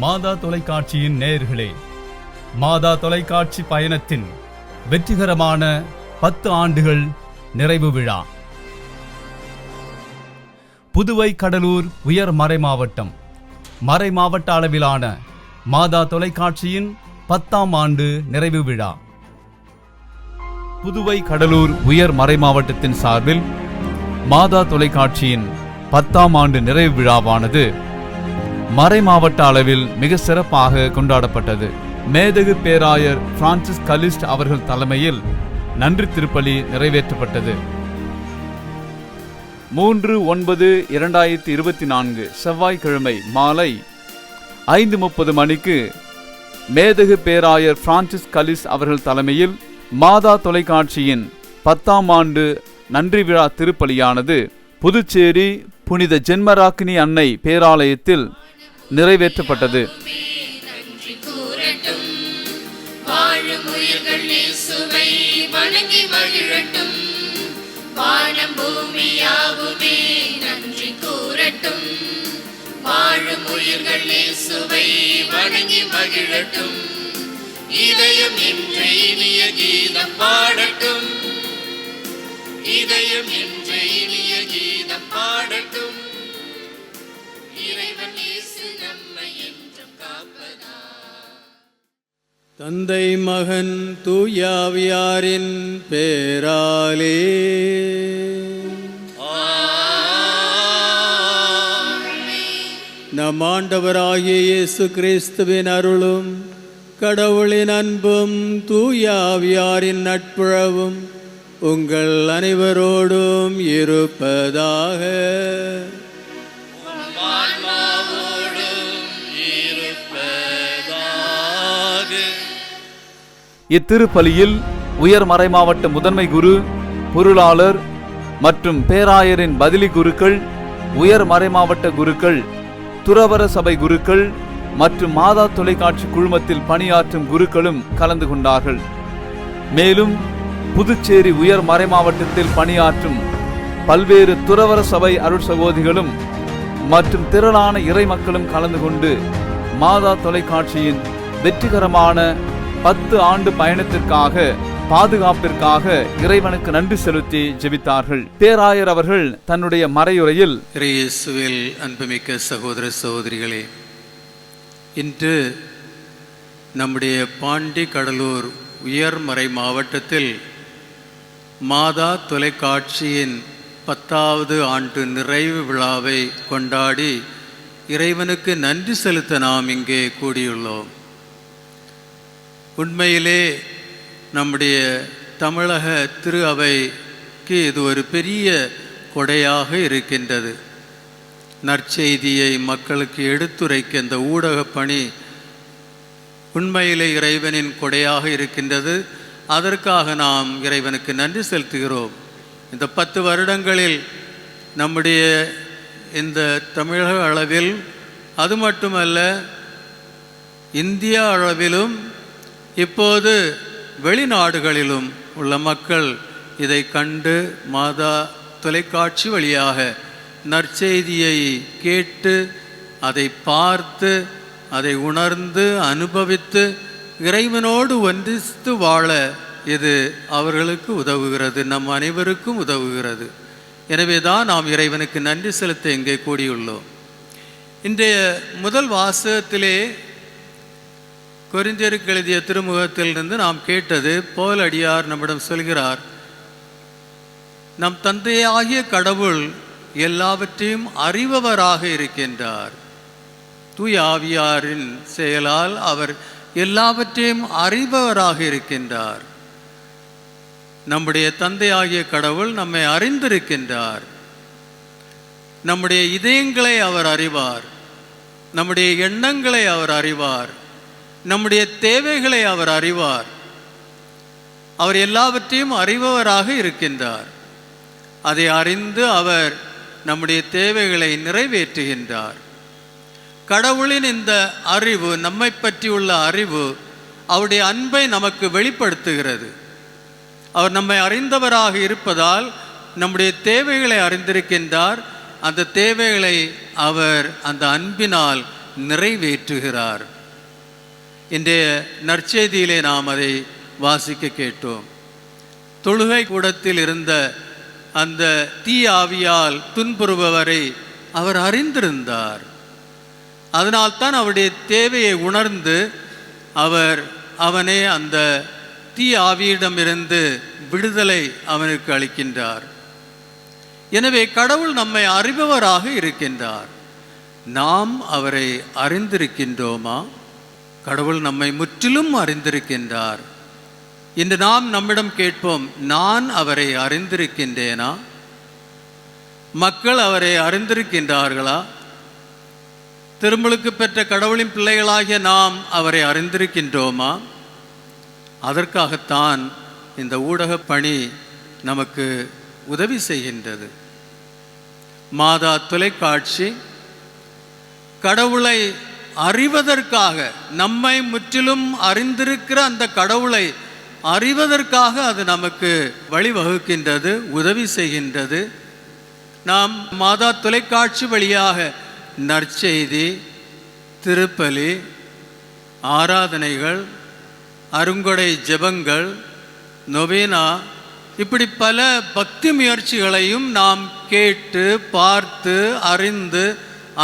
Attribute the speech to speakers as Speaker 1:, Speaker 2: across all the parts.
Speaker 1: மாதா தொலைக்காட்சியின் நேயர்களே, மாதா தொலைக்காட்சி பயணத்தின் வெற்றிகரமான 10 ஆண்டுகள் நிறைவு விழா. புதுவை கடலூர் உயர் மறைமாவட்டம் மறைமாவட்ட அளவிலான மாதா தொலைக்காட்சியின் 10ஆம் ஆண்டு நிறைவு விழா. புதுவை கடலூர் உயர் மறைமாவட்டத்தின் சார்பில் மாதா தொலைக்காட்சியின் 10ஆம் ஆண்டு நிறைவு விழாவானது மறைமாவட்ட அளவில் மிக சிறப்பாக கொண்டாடப்பட்டது. மேதகு பேராயர் பிரான்சிஸ் கலிஸ்ட் அவர்கள் தலைமையில் நன்றி திருப்பலி நிறைவேற்றப்பட்டது. 3/9/2024 செவ்வாய்க்கிழமை மாலை 5:30 மணிக்கு மேதகு பேராயர் பிரான்சிஸ் கலிஸ்ட் அவர்கள் தலைமையில் மாதா தொலைக்காட்சியின் 10ஆம் ஆண்டு நன்றி விழா திருப்பலியானது புதுச்சேரி புனித ஜென்மராக்கினி அன்னை பேராலயத்தில் நிறைவேற்றப்பட்டது.
Speaker 2: இதயம் இன்று இனிய கீதம் பாடட்டும், இதயம் இன்று இனிய கீதம் பாடட்டும். இறைவன் இயேசு நம்மை என்றும் காப்பதா.
Speaker 3: தந்தை மகன் தூயாவியாரின் பேராலே நம் ஆண்டவராகிய இயேசு கிறிஸ்துவின் அருளும் கடவுளின் அன்பும் தூயாவியாரின் நட்புறவும் உங்கள் அனைவரோடும் இருப்பதாக.
Speaker 1: இத்திருப்பலியில் உயர் மறைமாவட்ட முதன்மை குரு, பொருளாளர் மற்றும் பேராயரின் பதிலி குருக்கள், உயர் மறைமாவட்ட குருக்கள், துறவர சபை குருக்கள் மற்றும் மாதா தொலைக்காட்சி குழுமத்தில் பணியாற்றும் குருக்களும் கலந்து கொண்டார்கள். மேலும் புதுச்சேரி உயர் மறைமாவட்டத்தில் பணியாற்றும் பல்வேறு துறவர சபை அருட்சகோதிகளும் மற்றும் திரளான இறை மக்களும் கலந்து கொண்டு மாதா தொலைக்காட்சியின் வெற்றிகரமான 10 ஆண்டு பயணத்திற்காக பாதுகாப்பிற்காக இறைவனுக்கு நன்றி செலுத்தி ஜெபித்தார்கள். பேராயர் அவர்கள் தன்னுடைய மறையுரையில்,
Speaker 3: இயேசுவில் அன்புமிக்க சகோதர சகோதரிகளே, இன்று நம்முடைய பாண்டி கடலூர் உயர்மறை மாவட்டத்தில் மாதா தொலைக்காட்சியின் 10வது ஆண்டு நிறைவு விழாவை கொண்டாடி இறைவனுக்கு நன்றி செலுத்த நாம் இங்கே கூடியுள்ளோம். உண்மையிலே நம்முடைய தமிழக திரு அவைக்கு இது ஒரு பெரிய கொடையாக இருக்கின்றது. நற்செய்தியை மக்களுக்கு எடுத்துரைக்க இந்த ஊடக பணி உண்மையிலே இறைவனின் கொடையாக இருக்கின்றது. அதற்காக நாம் இறைவனுக்கு நன்றி செலுத்துகிறோம். இந்த 10 வருடங்களில் நம்முடைய இந்த தமிழக அளவில், அது மட்டுமல்ல இந்தியா அளவிலும் இப்போது வெளிநாடுகளிலும் உள்ள மக்கள் இதை கண்டு மாதா தொலைக்காட்சி வழியாக நற்செய்தியை கேட்டு அதை பார்த்து அதை உணர்ந்து அனுபவித்து இறைவனோடு ஒன்றித்து வாழ இது அவர்களுக்கு உதவுகிறது, நம் அனைவருக்கும் உதவுகிறது. எனவே தான் நாம் இறைவனுக்கு நன்றி செலுத்த இங்கே கூடியுள்ளோம். இன்றைய முதல் வாசகத்திலே கொரிந்தியருக்கு எழுதிய திருமுகத்திலிருந்து நாம் கேட்டது போல் அடியார் நம்மிடம் சொல்கிறார், நம் தந்தையாகிய கடவுள் எல்லாவற்றையும் அறிபவராக இருக்கின்றார். தூய ஆவியாரின் செயலால் அவர் எல்லாவற்றையும் அறிபவராக இருக்கின்றார். நம்முடைய தந்தையாகிய கடவுள் நம்மை அறிந்திருக்கின்றார். நம்முடைய இதயங்களை அவர் அறிவார், நம்முடைய எண்ணங்களை அவர் அறிவார், நம்முடைய தேவைகளை அவர் அறிவார். அவர் எல்லாவற்றையும் அறிபவராக இருக்கின்றார். அதை அறிந்து அவர் நம்முடைய தேவைகளை நிறைவேற்றுகின்றார். கடவுளின் இந்த அறிவு, நம்மை பற்றியுள்ள அறிவு, அவருடைய அன்பை நமக்கு வெளிப்படுத்துகிறது. அவர் நம்மை அறிந்தவராக இருப்பதால் நம்முடைய தேவைகளை அறிந்திருக்கின்றார். அந்த தேவைகளை அவர் அந்த அன்பினால் நிறைவேற்றுகிறார். இன்றைய நற்செய்தியிலே நாம் அதை வாசிக்க கேட்டோம். தொழுகை கூடத்தில் இருந்த அந்த தீய ஆவியால் துன்புறுபவரை அவர் அறிந்திருந்தார். அதனால்தான் அவருடைய தேவையை உணர்ந்து அவனே அந்த தீய ஆவியிடமிருந்து விடுதலை அவனுக்கு அளிக்கின்றார். எனவே கடவுள் நம்மை அறிபவராக இருக்கின்றார். நாம் அவரை அறிந்திருக்கின்றோமா? கடவுள் நம்மை முற்றிலும் அறிந்திருக்கின்றார். இன்று நாம் நம்மிடம் கேட்போம், நான் அவரை அறிந்திருக்கின்றேனா? மக்கள் அவரை அறிந்திருக்கின்றார்களா? திருமுழுக்கு பெற்ற கடவுளின் பிள்ளைகளாகிய நாம் அவரை அறிந்திருக்கின்றோமா? அதற்காகத்தான் இந்த ஊடக பணி நமக்கு உதவி செய்கின்றது. மாதா தொலைக்காட்சி கடவுளை அறிவதற்காக, நம்மை முற்றிலும் அறிந்திருக்கிற அந்த கடவுளை அறிவதற்காக அது நமக்கு வழிவகுக்கின்றது, உதவி செய்கின்றது. நாம் மாதா தொலைக்காட்சி வழியாக நற்செய்தி, திருப்பலி, ஆராதனைகள், அருங்கொடை ஜெபங்கள், நொவேனா, இப்படி பல பக்தி முயற்சிகளையும் நாம் கேட்டு பார்த்து அறிந்து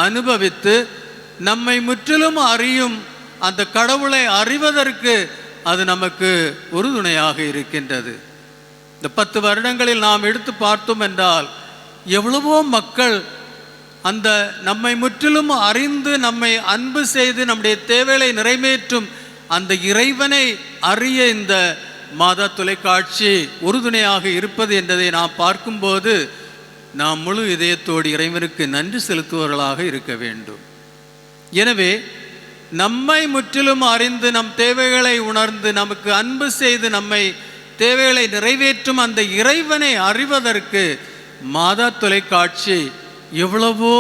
Speaker 3: அனுபவித்து நம்மை முற்றிலும் அறியும் அந்த கடவுளை அறிவதற்கு அது நமக்கு உறுதுணையாக இருக்கின்றது. இந்த 10 வருடங்களில் நாம் எடுத்து பார்த்தோம் என்றால் எவ்வளவோ மக்கள் அந்த நம்மை முற்றிலும் அறிந்து நம்மை அன்பு செய்து நம்முடைய தேவைகளை நிறைவேற்றும் அந்த இறைவனை அறிய இந்த மாதா தொலைக்காட்சி உறுதுணையாக இருப்பது என்பதை நாம் பார்க்கும்போது நாம் முழு இதயத்தோடு இறைவனுக்கு நன்றி செலுத்துவர்களாக இருக்க வேண்டும். எனவே நம்மை முற்றிலும் அறிந்து நம் தேவைகளை உணர்ந்து நமக்கு அன்பு செய்து நம்மை தேவைகளை நிறைவேற்றும் அந்த இறைவனை அறிவதற்கு மாதா தொலைக்காட்சி எவ்வளவோ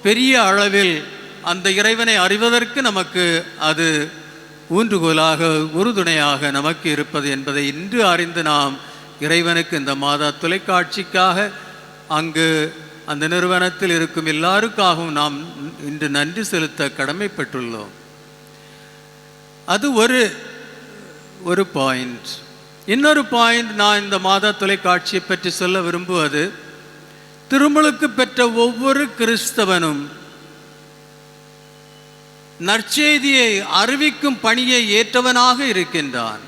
Speaker 3: பெரிய அளவில் அந்த இறைவனை அறிவதற்கு நமக்கு அது ஊன்றுகோலாக உறுதுணையாக நமக்கு இருப்பது என்பதை இன்று அறிந்து நாம் இறைவனுக்கு இந்த மாதா தொலைக்காட்சிக்காக அங்கு அந்த நிறுவனத்தில் இருக்கும் எல்லாருக்காகவும் நாம் இன்று நன்றி செலுத்த கடமைப்பட்டுள்ளோம். அது ஒரு பாயிண்ட். இன்னொரு பாயிண்ட் நான் இந்த மாதா தொலைக்காட்சியை பற்றி சொல்ல விரும்புவது, திருமுழுக்கு பெற்ற ஒவ்வொரு கிறிஸ்தவனும் நற்செய்தியை அறிவிக்கும் பணியை ஏற்றவனாக இருக்கின்றான்.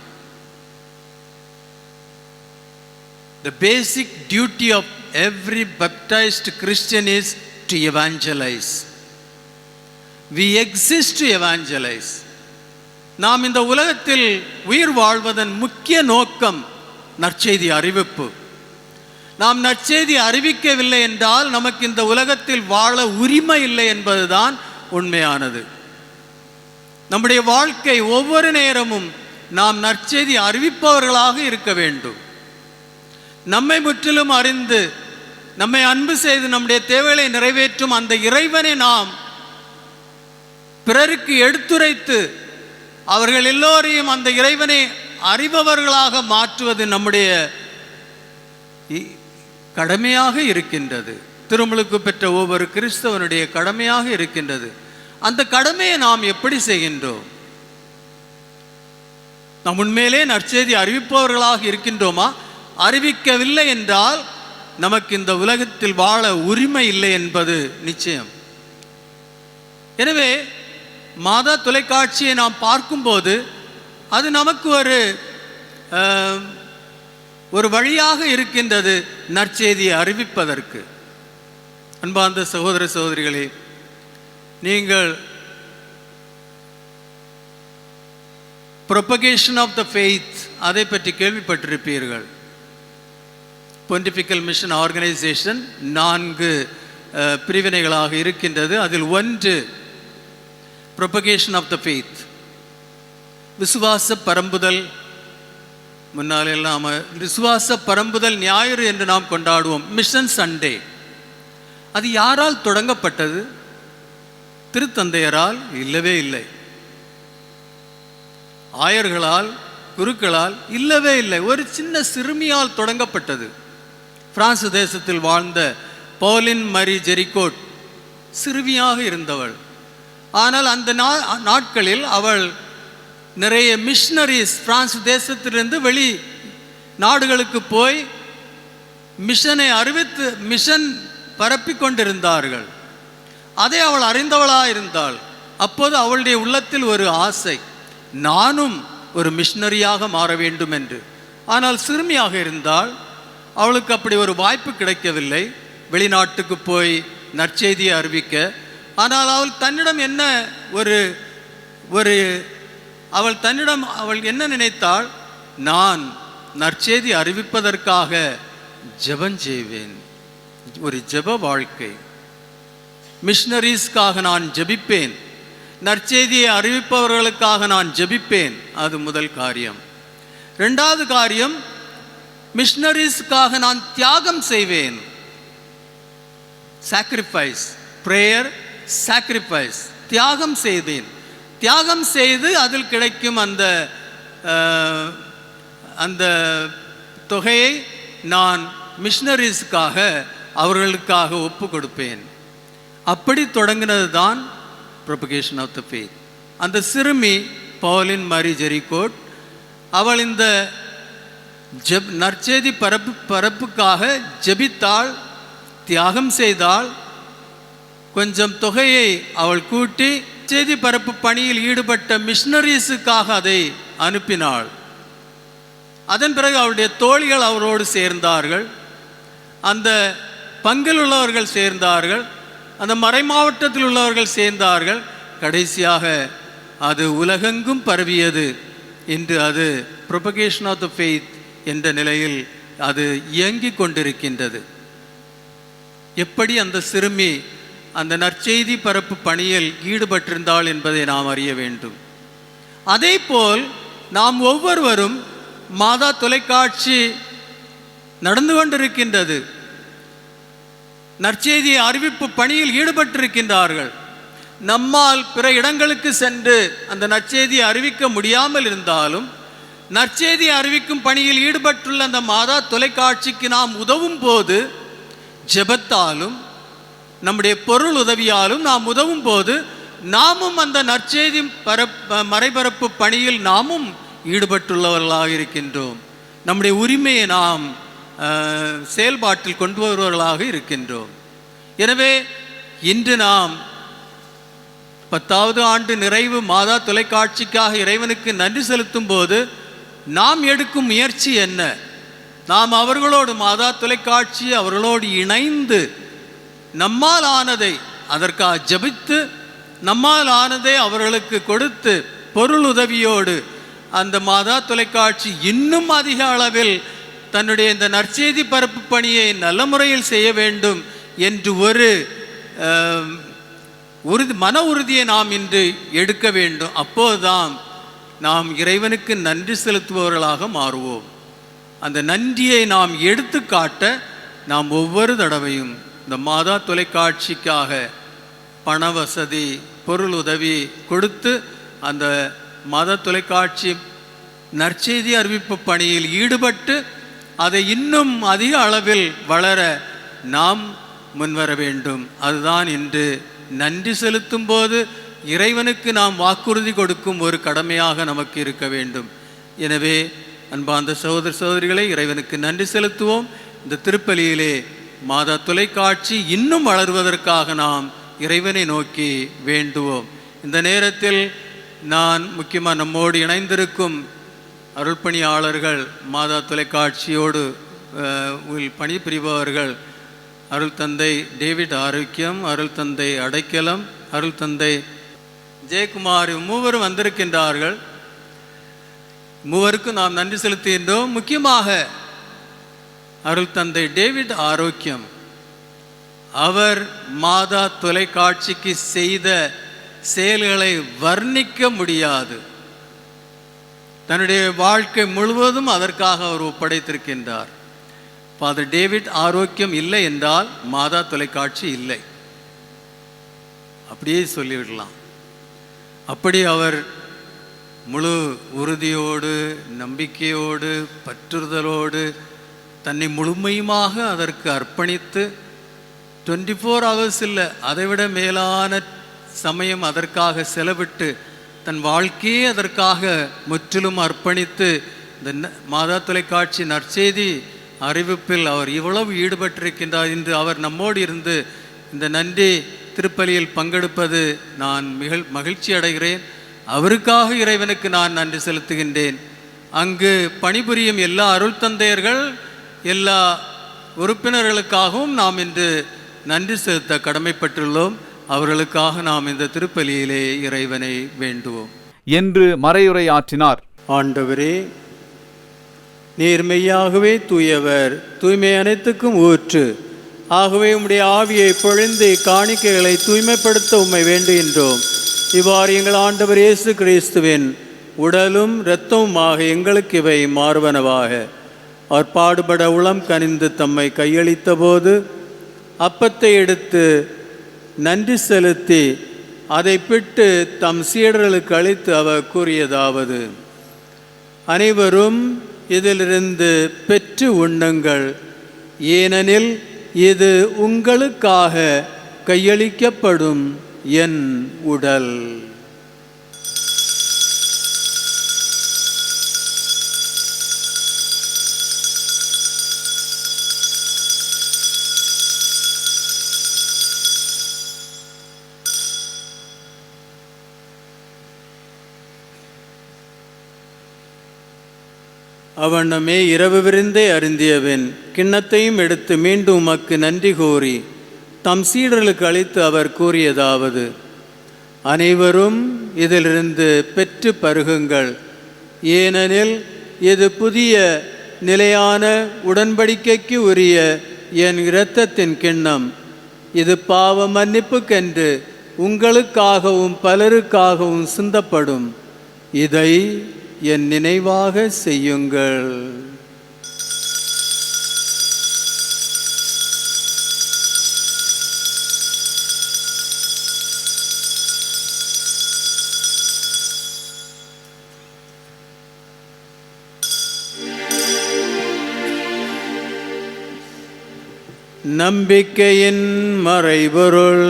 Speaker 3: The basic duty of every baptized Christian is to evangelize. We exist to evangelize. நாம் இந்த உலகத்தில் உயிர் வாழ்வதன் முக்கிய நோக்கம் நற்செய்தி அறிவிப்பு. நாம் நற்செய்தி அறிவிக்கவில்லை என்றால் நமக்கு இந்த உலகத்தில் வாழ உரிமை இல்லை என்பதுதான் உண்மையானது. நம்முடைய வாழ்க்கை ஒவ்வொரு நேரமும் நாம் நற்செய்தி அறிவிப்பவர்களாக இருக்க வேண்டும். நம்மை முற்றிலும் அறிந்து நம்மை அன்பு செய்து நம்முடைய தேவைகளை நிறைவேற்றும் அந்த இறைவனை நாம் பிறருக்கு எடுத்துரைத்து அவர்கள் எல்லோரையும் அந்த இறைவனை அறிபவர்களாக மாற்றுவது நம்முடைய கடமையாக இருக்கின்றது. திருமுழுக்கு பெற்ற ஒவ்வொரு கிறிஸ்தவனுடைய கடமையாக இருக்கின்றது. அந்த கடமையை நாம் எப்படி செய்கின்றோம்? நாம் உண்மையிலே நற்செய்தி அறிவிப்பவர்களாக இருக்கின்றோமா? அறிவிக்கவில்லை என்றால் நமக்கு இந்த உலகத்தில் வாழ உரிமை இல்லை என்பது நிச்சயம். எனவே மாதா தொலைக்காட்சியை நாம் பார்க்கும்போது அது நமக்கு ஒரு வழியாக இருக்கின்றது நற்செய்தியை அறிவிப்பதற்கு. அன்பார்ந்த சகோதர சகோதரிகளே, நீங்கள் propagation of the faith அதை பற்றி கேள்விப்பட்டிருப்பீர்கள். பொன்டிஃபிக்கல் மிஷன் ஆர்கனைசேஷன் 4 பிரிவினைகளாக இருக்கின்றது. அதில் ஒன்று propagation of the faith, விசுவாச பரம்புதல். முன்னால் எல்லாம் விசுவாச பரம்புதல் ஞாயிறு என்று நாம் கொண்டாடுவோம், மிஷன் சண்டே. அது யாரால் தொடங்கப்பட்டது? திருத்தந்தையரால் இல்லவே இல்லை. ஆயர்களால், குருக்களால் இல்லவே இல்லை. ஒரு சின்ன சிறுமியால் தொடங்கப்பட்டது. பிரான்ஸ் தேசத்தில் வாழ்ந்த பவுலின் மரி ஜெரிகோட் சிறுமியாக இருந்தவள். ஆனால் அந்த நாட்களில் அவள் நிறைய மிஷனரிஸ் பிரான்ஸ் தேசத்திலிருந்து வெளி நாடுகளுக்கு போய் மிஷனை அறிவித்து மிஷன் பரப்பி கொண்டிருந்தார்கள். அதை அவள் அறிந்தவளாக இருந்தாள். அப்போது அவளுடைய உள்ளத்தில் ஒரு ஆசை, நானும் ஒரு மிஷனரியாக மாற வேண்டும் என்று. ஆனால் சிறுமியாக இருந்தால் அவளுக்கு அப்படி ஒரு வாய்ப்பு கிடைக்கவில்லை வெளிநாட்டுக்கு போய் நற்செய்தியை அறிவிக்க. ஆனால் அவள் தன்னிடம் என்ன அவள் என்ன நினைத்தாள், நான் நற்செய்தி அறிவிப்பதற்காக ஜெபம் செய்வேன், ஒரு ஜெப வாழ்க்கை, மிஷனரிஸ்க்காக நான் ஜெபிப்பேன், நற்செய்தியை அறிவிப்பவர்களுக்காக நான் ஜெபிப்பேன். அது முதல் காரியம். இரண்டாவது காரியம், மிஷனரிஸ்க்காக நான் தியாகம் செய்வேன். சாக்ரிஃபைஸ், பிரேயர், சாக்ரிஃபைஸ், தியாகம் செய்தேன். தியாகம் செய்து அதில் கிடைக்கும் அந்த தொகையை நான் மிஷனரிஸ்க்காக அவர்களுக்காக ஒப்பு கொடுப்பேன். அப்படி தொடங்கினது தான் ப்ரொபகேஷன் ஆஃப் த ஃபெய்த். அந்த சிறுமி பவுலின் மரி ஜெரிகோட், அவள் இந்த நற்செய்தி பரப்புக்காக ஜெபித்தாள், தியாகம் செய்தாள். கொஞ்சம் தொகையை அவள் கூட்டி செய்தி பரப்பு பணியில் ஈடுபட்ட மிஷனரிஸுக்காக அதை அனுப்பினாள். அதன் பிறகு அவருடைய தோழிகள் அவரோடு சேர்ந்தார்கள், அந்த பங்கில் உள்ளவர்கள் சேர்ந்தார்கள், அந்த மறை மாவட்டத்தில் உள்ளவர்கள் சேர்ந்தார்கள். கடைசியாக அது உலகெங்கும் பரவியது. இன்று அது ப்ரொபகேஷன் ஆஃப் த ஃபெய்த் என்ற நிலையில் அது இயங்கிக் கொண்டிருக்கின்றது. எப்படி அந்த சிறுமி அந்த நற்செய்தி பரப்பு பணியில் ஈடுபட்டிருந்தாள் என்பதை நாம் அறிய வேண்டும். அதே போல் நாம் ஒவ்வொருவரும் மாதா தொலைக்காட்சி நடந்து கொண்டிருக்கின்றது, நற்செய்தி அறிவிப்பு பணியில் ஈடுபட்டிருக்கின்றார்கள். நம்மால் பிற இடங்களுக்கு சென்று அந்த நற்செய்தியை அறிவிக்க முடியாமல் இருந்தாலும் நற்செய்தி அறிவிக்கும் பணியில் ஈடுபட்டுள்ள அந்த மாதா தொலைக்காட்சிக்கு நாம் உதவும் போது, ஜெபத்தாலும் நம்முடைய பொருள் உதவியாலும் நாம் உதவும் போது, நாமும் அந்த நற்செய்தி மறைபரப்பு பணியில் நாமும் ஈடுபட்டுள்ளவர்களாக இருக்கின்றோம். நம்முடைய உரிமையை நாம் செயல்பாட்டில் கொண்டு வருபவர்களாக இருக்கின்றோம். எனவே இன்று நாம் 10வது ஆண்டு நிறைவு மாதா தொலைக்காட்சிக்காக இறைவனுக்கு நன்றி செலுத்தும் போது நாம் எடுக்கும் முயற்சி என்ன? நாம் அவர்களோடு மாதா தொலைக்காட்சி அவர்களோடு இணைந்து நம்மால் ஆனதை அதற்காக ஜெபித்து, நம்மால் ஆனதை அவர்களுக்கு கொடுத்து, பொருள் உதவியோடு அந்த மாதா தொலைக்காட்சி இன்னும் அதிக அளவில் தன்னுடைய இந்த நற்செய்தி பரப்பு பணியை நல்ல முறையில் செய்ய வேண்டும் என்று ஒரு மன உறுதியை நாம் இன்று எடுக்க வேண்டும். அப்போதுதான் நாம் இறைவனுக்கு நன்றி செலுத்துபவர்களாக மாறுவோம். அந்த நன்றியை நாம் எடுத்து காட்ட நாம் ஒவ்வொரு தடவையும் இந்த மாதா தொலைக்காட்சிக்காக பண வசதி, பொருள் உதவி கொடுத்து அந்த மாதா தொலைக்காட்சி நற்செய்தி அறிவிப்பு பணியில் ஈடுபட்டு அதை இன்னும் அதிக அளவில் வளர நாம் முன்வர வேண்டும். அதுதான் இன்று நன்றி செலுத்தும் போது இறைவனுக்கு நாம் வாக்குறுதி கொடுக்கும் ஒரு கடமையாக நமக்கு இருக்க வேண்டும். எனவே அன்பார்ந்த சகோதர சகோதரிகளை, இறைவனுக்கு நன்றி செலுத்துவோம். இந்த திருப்பலியிலே மாதா தொலைக்காட்சி இன்னும் வளருவதற்காக நாம் இறைவனை நோக்கி வேண்டுவோம். இந்த நேரத்தில் நான் முக்கியமாக நம்மோடு இணைந்திருக்கும் அருள்பணியாளர்கள், மாதா தொலைக்காட்சியோடு பணிபுரிபவர்கள், அருள் தந்தை டேவிட் ஆரோக்கியம், அருள் தந்தை அடைக்கலம், அருள் தந்தை ஜெயக்குமார், மூவரும் வந்திருக்கின்றார்கள். மூவருக்கும் நாம் நன்றி செலுத்துகின்றோம். முக்கியமாக அருள் தந்தை டேவிட் ஆரோக்கியம், அவர் மாதா தொலைக்காட்சிக்கு செய்த செயல்களை வர்ணிக்க முடியாது. தன்னுடைய வாழ்க்கை முழுவதும் அதற்காக அவர் ஒப்படைத்திருக்கின்றார். ஃபாதர் டேவிட் ஆரோக்கியம் இல்லை என்றால் மாதா தொலைக்காட்சி இல்லை, அப்படியே சொல்லிவிடலாம். அப்படி அவர் முழு உறுதியோடு, நம்பிக்கையோடு, பற்றுதலோடு தன்னை முழுமையுமாக அதற்கு அர்ப்பணித்து 24 hours இல்லை, அதைவிட மேலான சமயம் அதற்காக செலவிட்டு தன் வாழ்க்கையே அதற்காக முற்றிலும் அர்ப்பணித்து இந்த மாதா தொலைக்காட்சி நற்செய்தி அறிவிப்பில் அவர் இவ்வளவு ஈடுபட்டிருக்கின்றார். இன்று அவர் நம்மோடு இருந்து இந்த நன்றி திருப்பலியில் பங்கெடுப்பது நான் மகிழ்ச்சி அடைகிறேன். அவருக்காக இறைவனுக்கு நான் நன்றி செலுத்துகின்றேன். அங்கு பணிபுரியும் எல்லா அருள் தந்தையர்கள் எல்லா உறுப்பினர்களுக்காகவும் நாம் இன்று நன்றி செலுத்த கடமைப்பட்டுள்ளோம். அவர்களுக்காக நாம் இந்த திருப்பலியிலே இறைவனை வேண்டுவோம்
Speaker 1: என்று மறையுரையாற்றினார்.
Speaker 3: ஆண்டவரே, நீர் மெய்யாகவே தூயவர், தூய்மை அனைத்துக்கும் ஊற்று. ஆகவே உம்முடைய ஆவியை பொழிந்து காணிக்கைகளை தூய்மைப்படுத்த உம்மை வேண்டுகின்றோம். இவ்வாறு எங்கள் ஆண்டவர் இயேசு கிறிஸ்துவின் உடலும் இரத்தமுமாக எங்களுக்கு இவை மாறுவனவாக. அவர் பாடுபட உளம் கனிந்து தம்மை கையளித்த போது அப்பத்தை எடுத்து நன்றி செலுத்தி அதை பிட்டு தம் சீடர்களுக்கு அளித்து அவர் கூறியதாவது: அனைவரும் இதிலிருந்து பெற்று உண்ணுங்கள், ஏனெனில் இது உங்களுக்காக கையளிக்கப்படும் என் உடல். அவனமே இரவு விருந்தே அருந்தியவன் கிண்ணத்தையும் எடுத்து மீண்டும் உமக்கு நன்றி கூறி தம் சீடர்களுக்கு அளித்து அவர் கூறியதாவது: அனைவரும் இதிலிருந்து பெற்று பருகுங்கள், ஏனெனில் இது புதிய நிலையான உடன்படிக்கைக்கு உரிய என் இரத்தத்தின் கிண்ணம். இது பாவ மன்னிப்புக்கென்று உங்களுக்காகவும் பலருக்காகவும் சிந்தப்படும். இதை என் நினைவாக செய்யுங்கள். நம்பிக்கையின் மறைபொருள்.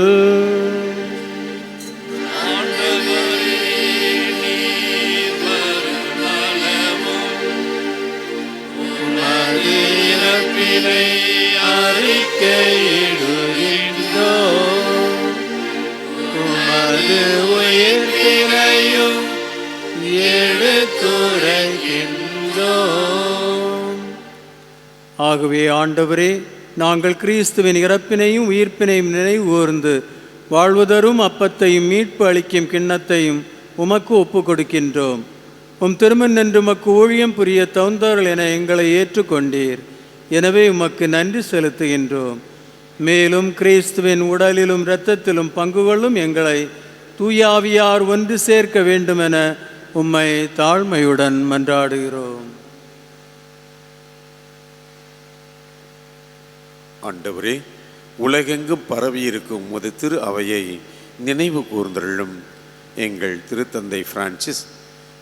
Speaker 3: ஆகவே ஆண்டவரே, நாங்கள் கிறிஸ்துவின் இறப்பினையும் உயிர்ப்பினையும் நினைவு கூர்ந்து வாழ்வதரும் அப்பத்தையும் மீட்பு அளிக்கும் கிண்ணத்தையும் உமக்கு ஒப்பு கொடுக்கின்றோம். உம் திருமண் நின்று உமக்கு ஊழியம் புரிய தகுந்தவர்கள் என எங்களை ஏற்றுக்கொண்டீர். எனவே உமக்கு நன்றி செலுத்துகின்றோம். மேலும் கிறிஸ்துவின் உடலிலும் இரத்தத்திலும் பங்கு கொள்ளும் எங்களை தூயாவியார் ஒன்று சேர்க்க வேண்டுமென உம்மை தாழ்மையுடன் மன்றாடுகிறோம்.
Speaker 4: ஆண்டவரே, உலகெங்கும் பரவியிருக்கும் உமது திரு அவையை நினைவு கூர்ந்தருளும். எங்கள் திருத்தந்தை பிரான்சிஸ்,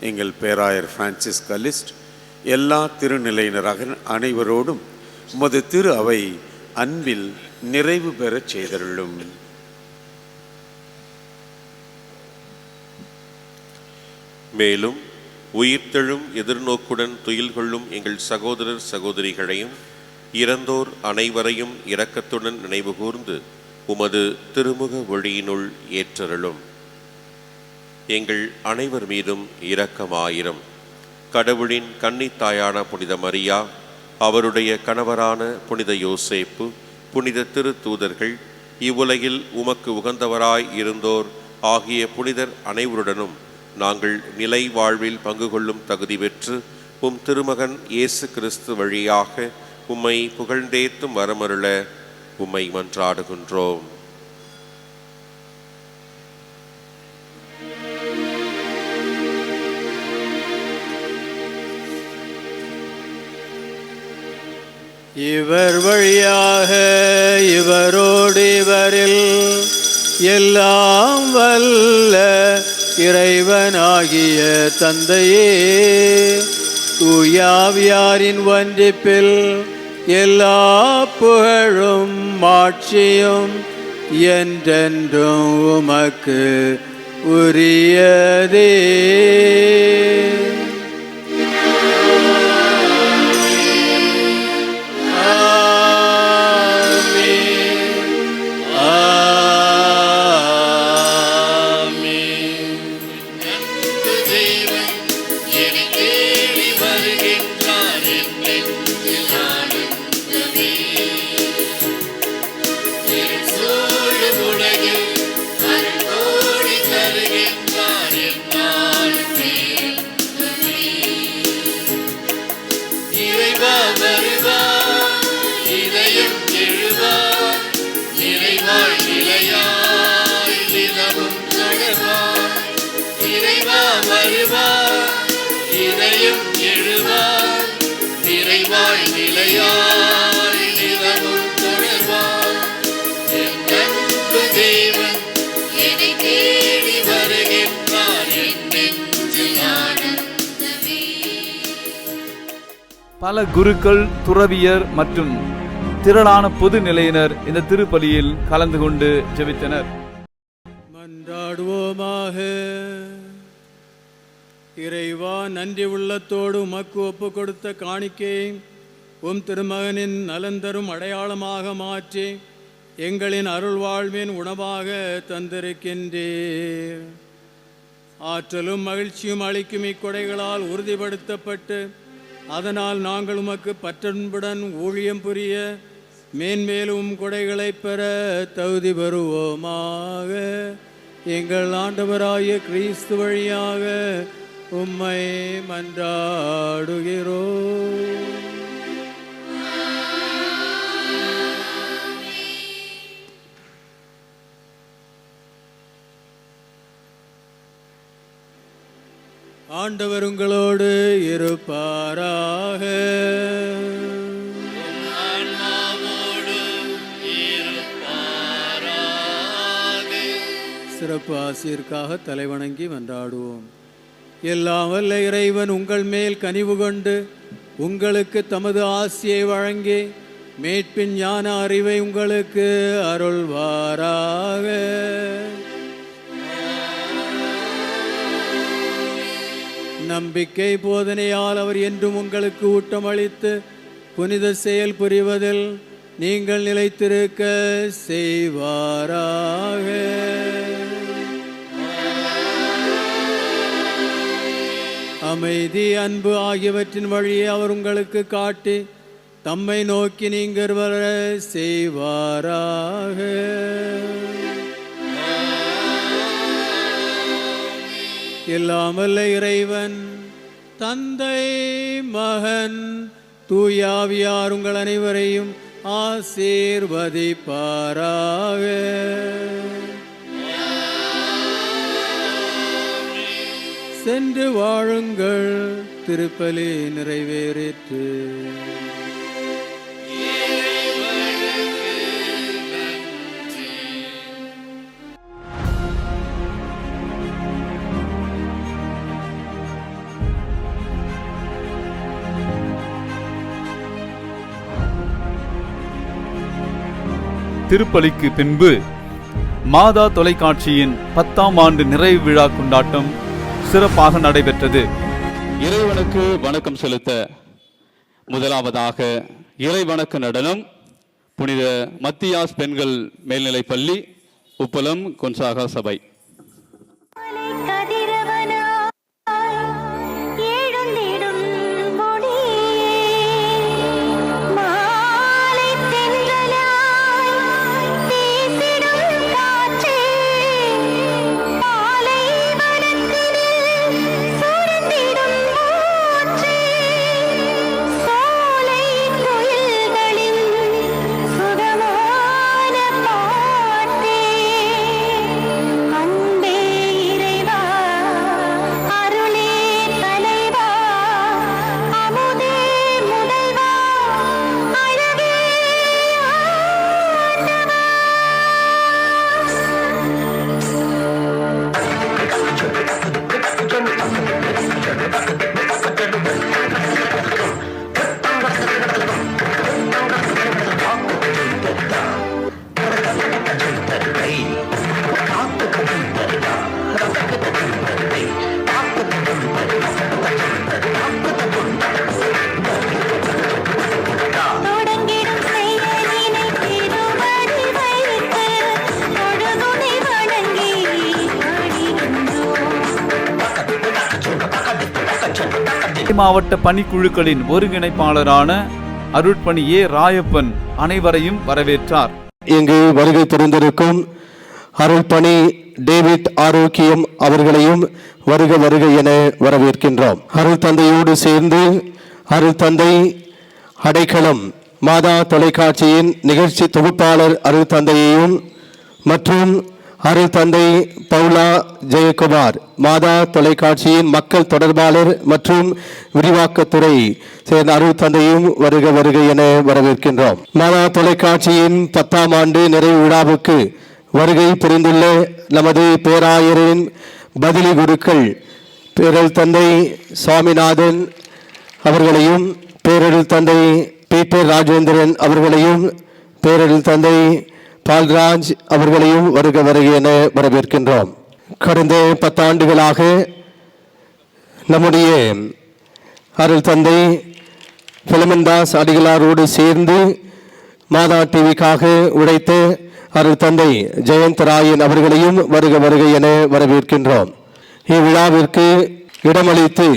Speaker 4: எங்கள் பேராயர் பிரான்சிஸ் கலிஸ்ட், எல்லா திருநிலையினர் அனைவரோடும் உமது திரு அவை அன்பில் நிறைவு பெறச் செய்தருளும்.
Speaker 5: மேலும் உயிர்த்தெழும் எதிர்நோக்குடன் துயில் கொள்ளும் எங்கள் சகோதரர் சகோதரிகளையும் இறந்தோர் அனைவரையும் இரக்கத்துடன் நினைவு கூர்ந்து உமது திருமுக ஒளியினுள் ஏற்றருளும். எங்கள் அனைவர் மீதும் இரக்கமாயிரம். கடவுளின் கன்னித்தாயான புனித மரியா, அவருடைய கணவரான புனித யோசேப்பு, புனித திரு தூதர்கள், இவ்வுலகில் உமக்கு உகந்தவராய் இருந்தோர் ஆகிய புனிதர் அனைவருடனும் நாங்கள் நிலை வாழ்வில் பங்கு கொள்ளும் தகுதி பெற்று உம் திருமகன் இயேசு கிறிஸ்து வழியாக உம்மை புகழ்ந்தேத்தும் வரமருள உம்மை மன்றாடுகின்றோம்.
Speaker 3: இவர் வழியாக இவரோடு இவரில் எல்லாம் வல்ல இறைவனாகிய தந்தையே, தூயாவியாரின் ஒன்றிப்பில் எல்லா புகழும் மாட்சியும் என்றென்றும் உமக்கு உரியதே.
Speaker 1: பல குருக்கள், துறவியர் மற்றும் திரளான பொது நிலையினர் இந்த திருப்பலியில் கலந்து கொண்டு ஜெபித்தனர்.
Speaker 3: மன்றாடுவோமாக. இறைவா, நன்றி உள்ளத்தோடு உமக்கு ஒப்பு கொடுத்த காணிக்கையை உம் திருமகனின் நலந்தரும் அடையாளமாக மாற்றி எங்களின் அருள் வாழ்வின் உணவாக தந்திருக்கின்றீர். ஆற்றலும் மகிழ்ச்சியும் அளிக்கும் இக்கொடைகளால் உறுதிப்படுத்தப்பட்டு அதனால் நாங்கள் உமக்கு பற்றன்புடன் ஊழியம் புரிய மேன்மேலும் கொடைகளை பெற தகுதி பெறுவோமாக. எங்கள் ஆண்டவராகிய கிறிஸ்து வழியாக உம்மை மன்றாடுகிறோம். ஆண்டவர் உங்களோடு இருப்பாராக. சிறப்பு ஆசிரியருக்காக தலைவணங்கி மன்றாடுவோம். எல்லாம் வல்ல இறைவன் உங்கள் மேல் கனிவு கொண்டு உங்களுக்கு தமது ஆசியை வழங்கி மீட்பின் ஞான அறிவை உங்களுக்கு அருள்வாராக. நம்பிக்கை போதனையால் அவர் என்றும் உங்களுக்கு ஊட்டமளித்து புனித செயல் புரிவதில் நீங்கள் நிலைத்திருக்க செய்வாராக. அமைதி, அன்பு ஆகியவற்றின் வழியை அவர் உங்களுக்கு காட்டி தம்மை நோக்கி நீங்கள் வர செய்வாராக. எல்லாம் வல்ல இறைவன் தந்தை, மகன், தூயாவியார் உங்கள் அனைவரையும் ஆசீர்வதிப்பாராக. சென்று வாழுங்கள். திருப்பலி நிறைவேறிற்று.
Speaker 1: திருப்பலிக்கு பின்பு மாதா தொலைக்காட்சியின் 10ஆம் ஆண்டு நிறைவு விழா கொண்டாட்டம் சிறப்பாக நடைபெற்றது.
Speaker 6: இறைவனுக்கு வணக்கம் செலுத்த முதலாவதாக இறைவணக்க நடனம் புனித மத்தியாஸ் பெண்கள் மேல்நிலைப்பள்ளி, உப்பளம், கொன்சாகா சபை.
Speaker 7: சுகமான பாட்டே
Speaker 1: மறைமாவட்ட பணிக்குழுக்களின் ஒருங்கிணைப்பாளரான அருட்பணி ஏ ராயப்பன் அனைவரையும் வரவேற்றார்.
Speaker 7: இங்கு வருகை புரிந்திருக்கும் அருள்பணி டேவிட் ஆரோக்கியம் அவர்களையும் வருக வருக என வரவேற்கின்றோம். அருள் தந்தையோடு சேர்ந்து அருள் தந்தை அடைக்கலம் மாதா தொலைக்காட்சியின் நிகழ்ச்சி தொகுப்பாளர் அருள் தந்தையையும் மற்றும் அருள் தந்தை பவுலா ஜெயக்குமார் மாதா தொலைக்காட்சியின் மக்கள் தொடர்பாளர் மற்றும் விரிவாக்கத்துறை சேர்ந்த அருள் தந்தையும் வருக வருக என வரவேற்கின்றோம். மாதா தொலைக்காட்சியின் 10ஆம் ஆண்டு நிறைவு விழாவுக்கு வருகை புரிந்துள்ள நமது பேராயரின் பதிலி குருக்கள் பேரல் தந்தை சுவாமிநாதன் அவர்களையும், பேரல் தந்தை பீட்டர் ராஜேந்திரன் அவர்களையும், பேரல் தந்தை பால்ராஜ் அவர்களையும் வருக வருக என வரவேற்கின்றோம். கடந்த 10 ஆண்டுகளாக நம்முடைய அருள் தந்தை பிலமன்தாஸ் அடிகளாரோடு சேர்ந்து மாதா டிவிக்காக உழைத்த அருள் தந்தை ஜெயந்த் ராயன் அவர்களையும் வருக வருக என வரவேற்கின்றோம். இவ்விழாவிற்கு இடமளித்து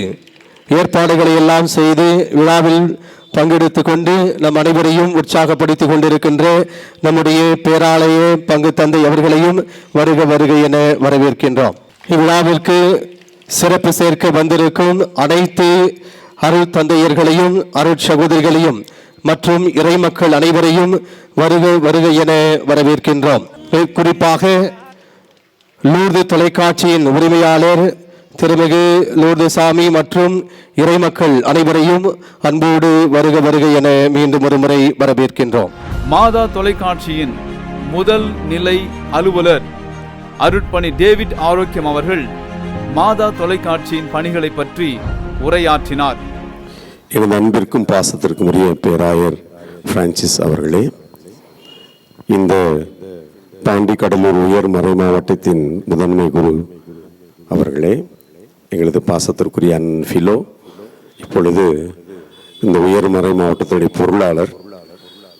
Speaker 7: ஏற்பாடுகளை எல்லாம் செய்து விழாவில் பங்கெடுத்து கொண்டு நம் அனைவரையும் உற்சாகப்படுத்திக் கொண்டிருக்கின்ற நம்முடைய பேராலய பங்கு தந்தை அவர்களையும் வருக வருக என வரவேற்கின்றோம். இவ்விழாவிற்கு சிறப்பு சேர்க்க வந்திருக்கும் அனைத்து அருள் தந்தையர்களையும் அருள் சகோதரிகளையும் மற்றும் இறைமக்கள் அனைவரையும் வருக வருக என வரவேற்கின்றோம். குறிப்பாக லூர்து தொலைக்காட்சியின் உரிமையாளர் திருமிகு லூர்து சாமி மற்றும் இறைமக்கள் அனைவரையும் அன்போடு வருக வருக என மீண்டும் ஒருமுறை வரவேற்கின்றோம்.
Speaker 1: மாதா தொலைக்காட்சியின் முதல் நிலை அலுவலர் அருட்பணி டேவிட் ஆரோக்கியம் அவர்கள் மாதா தொலைக்காட்சியின் பணிகளை பற்றி உரையாற்றினார்.
Speaker 4: எனது அன்பிற்கும் பாசத்திற்கும் உரிய பேராயர் பிரான்சிஸ் அவர்களே, இந்த பாண்டி கடலூர் உயர் மறை மாவட்டத்தின் முதன்மை குரு அவர்களே, எங்களது பாசத்திற்குரிய அண்ணன் ஃபிலோ, இப்பொழுது இந்த உயர் மறை மாவட்டத்துடைய பொருளாளர்.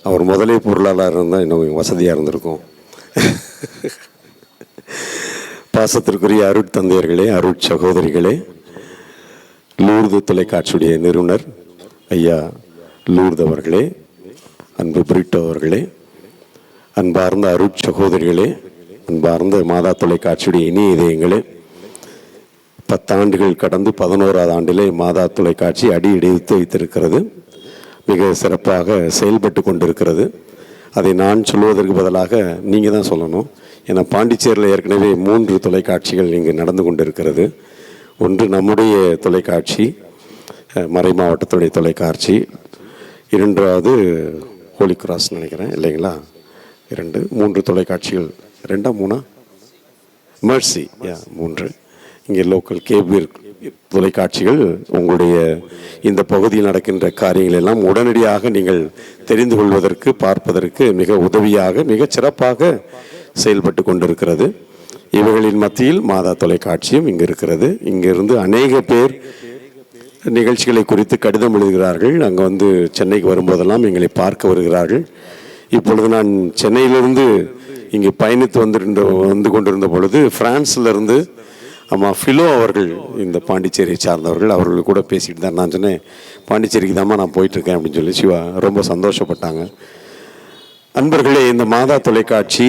Speaker 4: அவர் முதலே பொருளாளர் இருந்தால் இன்னும் வசதியாக இருந்திருக்கும். பாசத்திற்குரிய அருட்தந்தையர்களே, அருட்சகோதரிகளே, லூர்து தொலைக்காட்சியுடைய நிறுவனர் ஐயா லூர்து அவர்களே, அன்பு பிரிட்டோ அவர்களே, அன்பார்ந்த அருட்சகோதரிகளே, அன்பார்ந்த மாதா தொலைக்காட்சியுடைய இனிய இதயங்களே, 10 ஆண்டுகள் கடந்து 11ஆவது ஆண்டிலே மாதா தொலைக்காட்சி அடி எடுத்து வைத்திருக்கிறது. மிக சிறப்பாக செயல்பட்டு கொண்டிருக்கிறது. அதை நான் சொல்வதற்கு பதிலாக நீங்கள் தான் சொல்லணும். ஏன்னா பாண்டிச்சேரியில் ஏற்கனவே 3 தொலைக்காட்சிகள் இங்கு நடந்து கொண்டிருக்கிறது. ஒன்று நம்முடைய தொலைக்காட்சி, மறை மாவட்டத்துடைய தொலைக்காட்சி, 2வது ஹோலி கிராஸ் நினைக்கிறேன் இல்லைங்களா, 2 3 தொலைக்காட்சிகள், 2 3 மெர்சி 3 இங்கே லோக்கல் கேபிள் தொலைக்காட்சிகள் உங்களுடைய இந்த பகுதியில் நடக்கின்ற காரியங்கள் எல்லாம் உடனடியாக நீங்கள் தெரிந்து கொள்வதற்கு, பார்ப்பதற்கு மிக உதவியாக மிக சிறப்பாக செயல்பட்டு கொண்டிருக்கிறது. இவர்களின் மத்தியில் மாதா தொலைக்காட்சியும் இங்கு இருக்கிறது. இங்கிருந்து அநேக பேர் நிகழ்ச்சிகளை குறித்து கடிதம் எழுதுகிறார்கள். அங்கே வந்து சென்னைக்கு வரும்போதெல்லாம் எங்களை பார்க்க வருகிறார்கள். இப்பொழுது நான் சென்னையிலிருந்து இங்கே பயணித்து வந்து கொண்டிருந்த பொழுது பிரான்ஸ்லேருந்து அம்மா ஃபிலோ அவர்கள், இந்த பாண்டிச்சேரியை சார்ந்தவர்கள், அவர்கள் கூட பேசிட்டு தான் நான் சொன்னேன், பாண்டிச்சேரிக்கு தாம்மா நான் போயிட்டுருக்கேன் அப்படின்னு சொல்லி சிவா ரொம்ப சந்தோஷப்பட்டாங்க. அன்பர்களே, இந்த மாதா தொலைக்காட்சி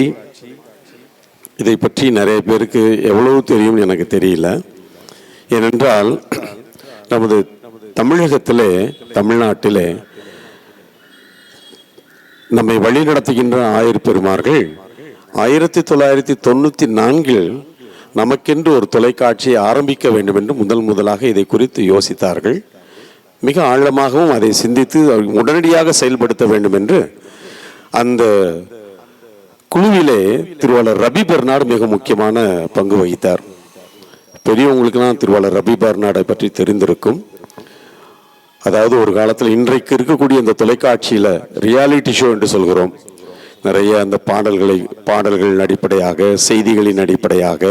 Speaker 4: இதை பற்றி நிறைய பேருக்கு எவ்வளவு தெரியும் எனக்கு தெரியல. ஏனென்றால் நமது தமிழகத்திலே, தமிழ்நாட்டிலே நம்மை வழி நடத்துகின்ற ஆயர் பெருமார்கள் 1994 நமக்கென்று ஒரு தொலைக்காட்சியை ஆரம்பிக்க வேண்டும் என்று முதலாக இதை குறித்து யோசித்தார்கள். மிக ஆழமாகவும் அதை சிந்தித்து உடனடியாக செயல்படுத்த வேண்டும் என்று அந்த குழுவிலே திருவாளர் ரபி பெர்னார்டு மிக முக்கியமான பங்கு வகித்தார். பெரியவங்களுக்கெல்லாம் திருவாளர் ரபி பெர்னார்டை பற்றி தெரிந்திருக்கும். அதாவது ஒரு காலத்தில் இன்றைக்கு இருக்கக்கூடிய இந்த தொலைக்காட்சியில் ரியாலிட்டி ஷோ என்று சொல்கிறோம். நிறைய அந்த பாடல்களின் அடிப்படையாக, செய்திகளின் அடிப்படையாக,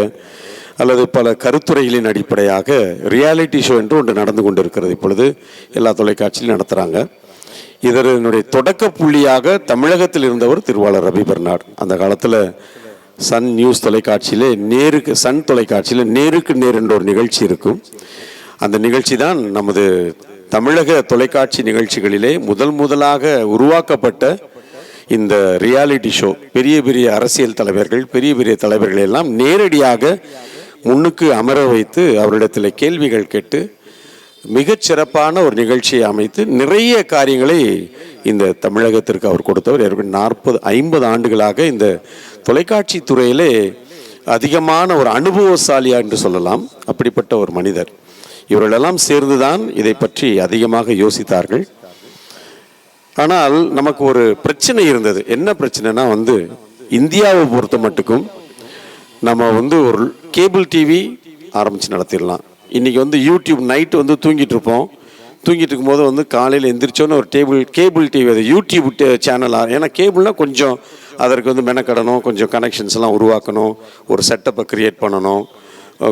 Speaker 4: அல்லது பல கருத்துரைகளின் அடிப்படையாக ரியாலிட்டி ஷோ என்று ஒன்று நடந்து கொண்டிருக்கிறது. இப்பொழுது எல்லா தொலைக்காட்சியிலும் நடத்துகிறாங்க. இதனுடைய தொடக்க புள்ளியாக தமிழகத்தில் இருந்தவர் திருவாளர் ரபி பெர்னார்டு. அந்த காலத்தில் சன் நியூஸ் தொலைக்காட்சியிலே சன் தொலைக்காட்சியில் நேருக்கு நேர் என்ற ஒரு நிகழ்ச்சி இருக்கும். அந்த நிகழ்ச்சி தான் நமது தமிழக தொலைக்காட்சி நிகழ்ச்சிகளிலே முதலாக உருவாக்கப்பட்ட இந்த ரியாலிட்டி ஷோ, பெரிய பெரிய அரசியல் தலைவர்கள், பெரிய பெரிய தலைவர்கள் எல்லாம் நேரடியாக முன்னுக்கு அமர வைத்து அவரிடத்தில் கேள்விகள் கேட்டு மிகச்சிறப்பான ஒரு நிகழ்ச்சியை அமைத்து நிறைய காரியங்களை இந்த தமிழகத்திற்கு அவர் கொடுத்தவர். 40-50 ஆண்டுகளாக இந்த தொலைக்காட்சி துறையிலே அதிகமான ஒரு அனுபவசாலியா என்று சொல்லலாம். அப்படிப்பட்ட ஒரு மனிதர். இவர்களெல்லாம் சேர்ந்துதான் இதை பற்றி அதிகமாக யோசித்தார்கள். ஆனால் நமக்கு ஒரு பிரச்சனை இருந்தது. என்ன பிரச்சனைனா இந்தியாவை பொறுத்த மட்டுக்கும் நம்ம ஒரு கேபிள் டிவி ஆரம்பித்து நடத்திடலாம். இன்றைக்கி யூடியூப் நைட்டு தூங்கிட்டு இருப்போம். தூங்கிட்டு இருக்கும்போது காலையில் எந்திரிச்சோன்னு ஒரு கேபிள் டிவி, அது யூடியூப் சேனல். ஏன்னா கேபிள்னால் கொஞ்சம் அதற்கு மெனக்கடணும், கொஞ்சம் கனெக்ஷன்ஸ்லாம் உருவாக்கணும், ஒரு செட்டப்பை க்ரியேட் பண்ணணும்.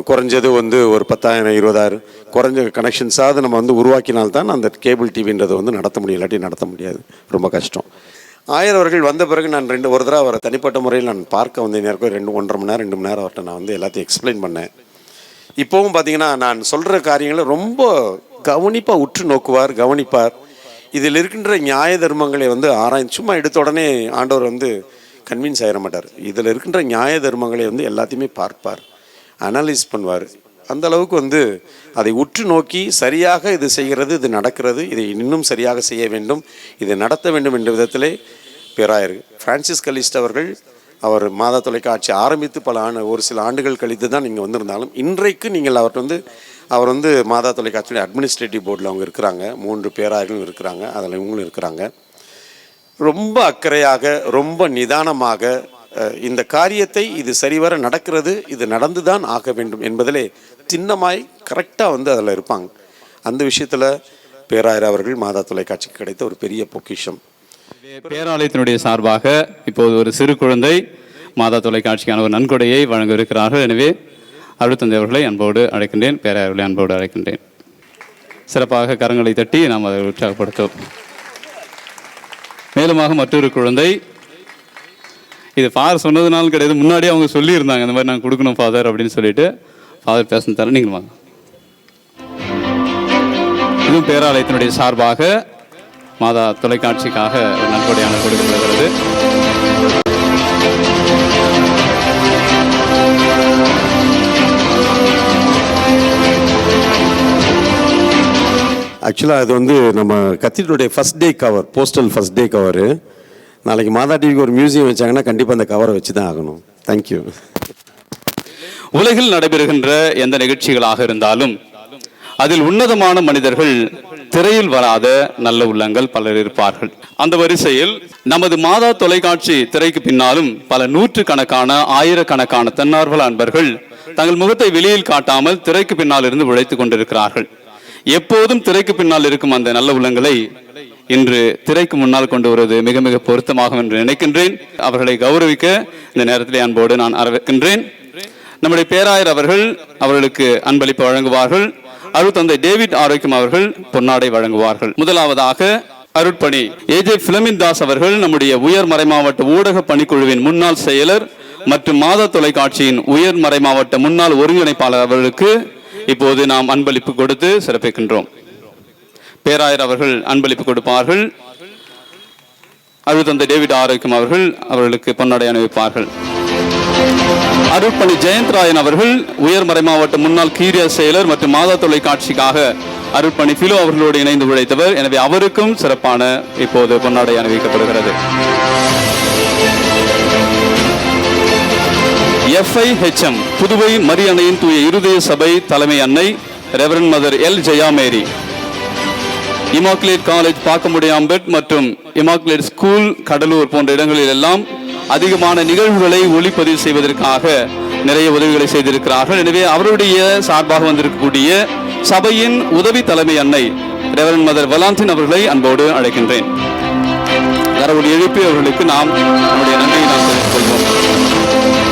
Speaker 4: குறைஞ்சது ஒரு 10,000-20,000 குறைஞ்ச கனெக்ஷன்ஸாவது நம்ம உருவாக்கினால்தான் அந்த கேபிள் டிவின்றதை நடத்த முடியும். இல்லாட்டி நடத்த முடியாது, ரொம்ப கஷ்டம். ஆயர் அவர்கள் வந்த பிறகு நான் ஒரு தடவை அவரை தனிப்பட்ட முறையில் நான் பார்க்க வந்தேன். நேரம் 1.5 மணி நேரம் 2 மணி நேரம் அவர்கிட்ட நான் எல்லாத்தையும் எக்ஸ்பிளைன் பண்ணேன். இப்போவும் பார்த்தீங்கன்னா நான் சொல்கிற காரியங்களை ரொம்ப கவனிப்பாக உற்று நோக்குவார், கவனிப்பார். இதில் இருக்கின்ற நியாய தர்மங்களை ஆராய்ந்து சும்மா எடுத்த உடனே ஆண்டவர் கன்வின்ஸ் ஆகிட மாட்டார். இதில் இருக்கின்ற நியாய தர்மங்களை எல்லாத்தையுமே பார்ப்பார், அனலைஸ் பண்ணுவார். அந்த அளவுக்கு அதை உற்று நோக்கி சரியாக இது செய்கிறது, இது நடக்கிறது, இதை இன்னும் சரியாக செய்ய வேண்டும், இதை நடத்த வேண்டும் என்ற விதத்திலே பேராயர் பிரான்சிஸ் கலிஸ்ட் அவர்கள் அவர் மாதா தொலைக்காட்சி ஆரம்பித்து ஒரு சில ஆண்டுகள் கழித்து தான் நீங்கள் வந்திருந்தாலும் இன்றைக்கு நீங்கள் அவர் மாதா தொலைக்காட்சியுடைய அட்மினிஸ்ட்ரேட்டிவ் போர்டில் அவங்க இருக்கிறாங்க. 3 பேராயர்களும் இருக்கிறாங்க, அதில் இவங்களும் இருக்கிறாங்க. ரொம்ப அக்கறையாக, ரொம்ப நிதானமாக இந்த காரியத்தை இது சரிவர நடக்கிறது, இது நடந்து தான் ஆக வேண்டும் என்பதிலே திண்ணமாய் கரெக்டாக அதில் இருப்பாங்க. அந்த விஷயத்தில் பேராயர் அவர்கள் மாதா தொலைக்காட்சிக்கு கிடைத்த ஒரு பெரிய பொக்கிஷம்.
Speaker 6: பேராலயத்தினுடைய சார்பாக இப்போது ஒரு சிறு குழந்தை மாதா தொலைக்காட்சிக்கான ஒரு நன்கொடையை வழங்க இருக்கிறார்கள். எனவே அருட்தந்தை அவர்களை அன்போடு அழைக்கின்றேன், பேராயர்களை அன்போடு அழைக்கின்றேன். சிறப்பாக கரங்களை தட்டி நாம் அதை உற்சாகப்படுத்துவோம். மேலுமாக மற்றொரு குழந்தை, இது ஃபாதர் சொன்னதுனால கிடையாது, முன்னாடியே அவங்க சொல்லியிருந்தாங்க இந்த மாதிரி நாங்கள் கொடுக்கணும் ஃபாதர் அப்படின்னு சொல்லிட்டு. ஃபாதர் பேச தர நீங்கள் வாங்க. இதுவும் பேராலயத்தினுடைய சார்பாக மாதா தொலைக்காட்சிக்காக ஒரு நன்கொடையான கொடுக்கப்படுகிறது.
Speaker 4: ஆக்சுவலாக அது நம்ம கத்தீட்ரலுடைய first day cover, postal first day cover. நாளைக்கு மாதா டிவிக்கு ஒரு மியூசியம் வச்சாங்கன்னா கண்டிப்பாக அந்த கவரை வச்சு தான் ஆகணும். தேங்க்யூ.
Speaker 6: உலகில் நடைபெறுகின்ற எந்த நிகழ்ச்சிகளாக இருந்தாலும் அதில் உன்னதமான மனிதர்கள், திரையில் வராத நல்ல உள்ளங்கள் பலர் இருப்பார்கள். அந்த வரிசையில் நமது மாதா தொலைக்காட்சி திரைக்கு பின்னாலும் பல நூற்றுக்கணக்கான, ஆயிரக்கணக்கான தன்னார்வல அன்பர்கள் தங்கள் முகத்தை வெளியில் காட்டாமல் திரைக்கு பின்னால் இருந்து உழைத்துக் கொண்டிருக்கிறார்கள். எப்போதும் திரைக்கு பின்னால் இருக்கும் அந்த நல்ல உள்ளங்களை இன்று திரைக்கு முன்னால் கொண்டு வருவது மிக மிக பொருத்தமாகும் என்று நினைக்கின்றேன். அவர்களை கௌரவிக்க இந்த நேரத்திலே அன்போடு நான் வரவேற்கின்றேன். நம்முடைய பேராயர் அவர்கள் அவர்களுக்கு அன்பளிப்பு வழங்குவார்கள். அருட்தந்தை டேவிட் ஆரோக்கியம் அவர்கள் பொன்னாடை வழங்குவார்கள். முதலாவதாக அருட்பணி ஏஜே பிலமின் தாஸ் அவர்கள் நம்முடைய உயர் மறைமாவட்ட ஊடக பணிக்குழுவின் முன்னாள் செயலர் மற்றும் மாதா தொலைக்காட்சியின் உயர் மறைமாவட்ட முன்னாள் ஒருங்கிணைப்பாளர் அவர்களுக்கு இப்போது நாம் அன்பளிப்பு கொடுத்து சிறப்பிக்கின்றோம். பேராயர் அவர்கள் அன்பளிப்பு கொடுப்பார்கள். அருட்தந்தை டேவிட் ஆரோக்கியம் அவர்கள் அவர்களுக்கு பொன்னாடை அணிவிப்பார்கள். அருட்பணி ஜெயந்த்ராயன் அவர்கள் உயர் மறைமாவட்ட முன்னாள் கீரியா செயலர் மற்றும் மாதா தொலைக்காட்சிக்காக அருட்பணி பிலோ அவர்களோடு இணைந்து உழைத்தவர். எனவே அவருக்கும் சிறப்பான இப்போது பொன்னாடை அணிவிக்கப்படுகிறது. FIHM புதுவை மரி அன்னையின் தூய இருதய சபை தலைமை அன்னை reverend mother L Jayamary, immaculate college Pakkamudiyanpet மற்றும் இமாக்குலேட் ஸ்கூல் கடலூர் போன்ற இடங்களில் எல்லாம் அதிகமான நிகழ்வுகளை ஒளிப்பதிவு செய்வதற்காக நிறைய உதவிகளை செய்திருக்கிறார்கள். எனவே அவருடைய சார்பாக வந்திருக்கக்கூடிய சபையின் உதவி தலைமை அன்னை ரெவரண்ட் மதர் வலாந்தின் அவர்களை அன்போடு அழைக்கின்றேன். கரவொலி எழுப்பி அவர்களுக்கு நாம் நம்முடைய நன்றியை நாம் தெரிவித்துக் கொள்வோம்.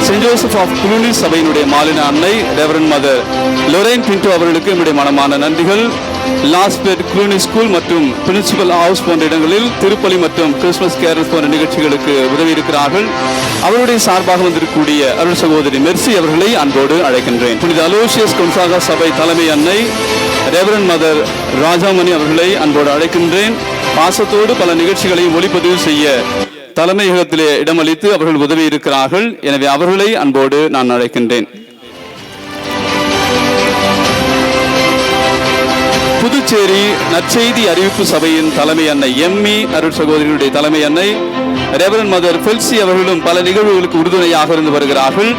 Speaker 6: சென்ட் ஜோசப் ஆஃப் குளூனி சபையினுடைய மாலின அன்னை ரெவரண்ட் மதர் லொரேன் பின்டோ அவர்களுக்கு நம்முடைய மனமான நன்றிகள். லாஸ்பெட் குளூனி ஸ்கூல் மற்றும் பிரின்சிபல் ஹவுஸ் போன்ற இடங்களில் திருப்பலி மற்றும் கிறிஸ்துமஸ் கேரல்ஸ் போன்ற நிகழ்ச்சிகளுக்கு உதவி இருக்கிறார்கள். அவருடைய சார்பாக வந்திருக்கக்கூடிய அருள் சகோதரி மெர்சி அவர்களை அன்போடு அழைக்கின்றேன். புனித அலோசியஸ் கொன்சாகா சபை தலைமை அன்னை ரெவரண்ட் மதர் ராஜாமணி அவர்களை அன்போடு அழைக்கின்றேன். பாசத்தோடு பல நிகழ்ச்சிகளை ஒளிப்பதிவு செய்ய தலைமையகத்திலே இடமளித்து அவர்கள் உதவி இருக்கிறார்கள். எனவே அவர்களை அன்போடு நான் அழைக்கின்றேன். புதுச்சேரி நற்செய்தி அறிவிப்பு சபையின் தலைமை அன்னை எம்மி அருள் சகோதரியுடைய தலைமை அன்னை ரெவரண்ட் மதர் ஃபெல்சி அவர்களும் பல நிகழ்வுகளுக்கு உறுதுணையாக இருந்து வருகிறார்கள்.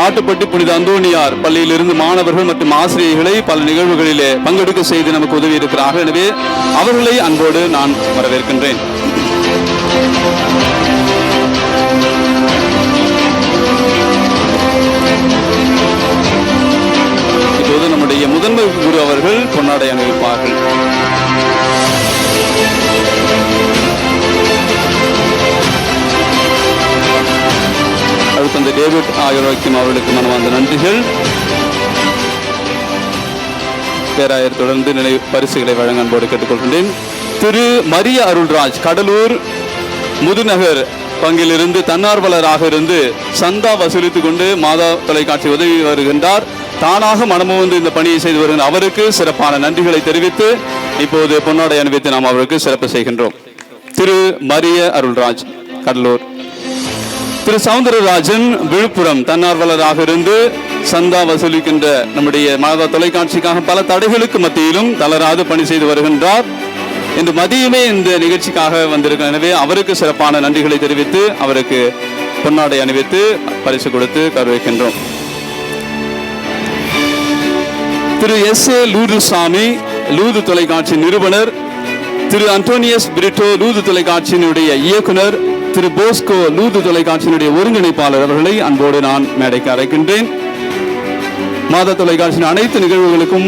Speaker 6: ஆட்டுப்பட்டி புனித அந்தோனியார் பள்ளியிலிருந்து மாணவர்கள் மற்றும் ஆசிரியர்களை பல நிகழ்வுகளிலே பங்கெடுக்க செய்து நமக்கு உதவி இருக்கிறார்கள். எனவே அவர்களை அன்போடு நான் வரவேற்கின்றேன். இப்போது நம்முடைய முதன்மை குரு அவர்கள் பொன்னாடை அணிவிப்பார்கள். அடுத்த டேவிட் ஆரோக்கியம் அவர்களுக்கு மனமார்ந்த நன்றிகள். பேராயர் தொடர்ந்து நினைவு பரிசுகளை வழங்க அன்போடு கேட்டுக்கொள்கின்றேன். திரு மரிய அருள்ராஜ் கடலூர் முதுநகர் பங்கிலிருந்து தன்னார்வலராக இருந்து சந்தா வசூலித்துக் கொண்டு மாதா தொலைக்காட்சி உதவி வருகின்றார். தானாக மனமு வந்து இந்த பணியை செய்து வருகின்ற அவருக்கு சிறப்பான நன்றிகளை தெரிவித்து இப்போது பொன்னாடை அணிவித்து நாம் அவருக்கு சிறப்பு செய்கின்றோம். திரு மரிய அருள்ராஜ் கடலூர். திரு சவுந்தரராஜன் விழுப்புரம் தன்னார்வலராக இருந்து சந்தா வசூலிக்கின்ற நம்முடைய மாதா தொலைக்காட்சிக்காக பல தடைகளுக்கு மத்தியிலும் தளராது பணி செய்து வருகின்றார். இன்று மதியமே இந்த நிகழ்ச்சிக்காக வந்திருக்க, எனவே அவருக்கு சிறப்பான நன்றிகளை தெரிவித்து அவருக்கு பொன்னாடை அணிவித்து பரிசு கொடுத்து கௌரவிக்கின்றோம். திரு S.A. லூதுசாமி லூது தொலைக்காட்சி நிறுவனர், திரு அண்டோனியஸ் பிரிட்டோ லூது தொலைக்காட்சியினுடைய இயக்குனர், திரு போஸ்கோ லூது தொலைக்காட்சியினுடைய ஒருங்கிணைப்பாளர் அவர்களை அன்போடு நான் மேடைக்கு அழைக்கின்றேன். மாதா தொலைக்காட்சியின் அனைத்து நிகழ்வுகளுக்கும்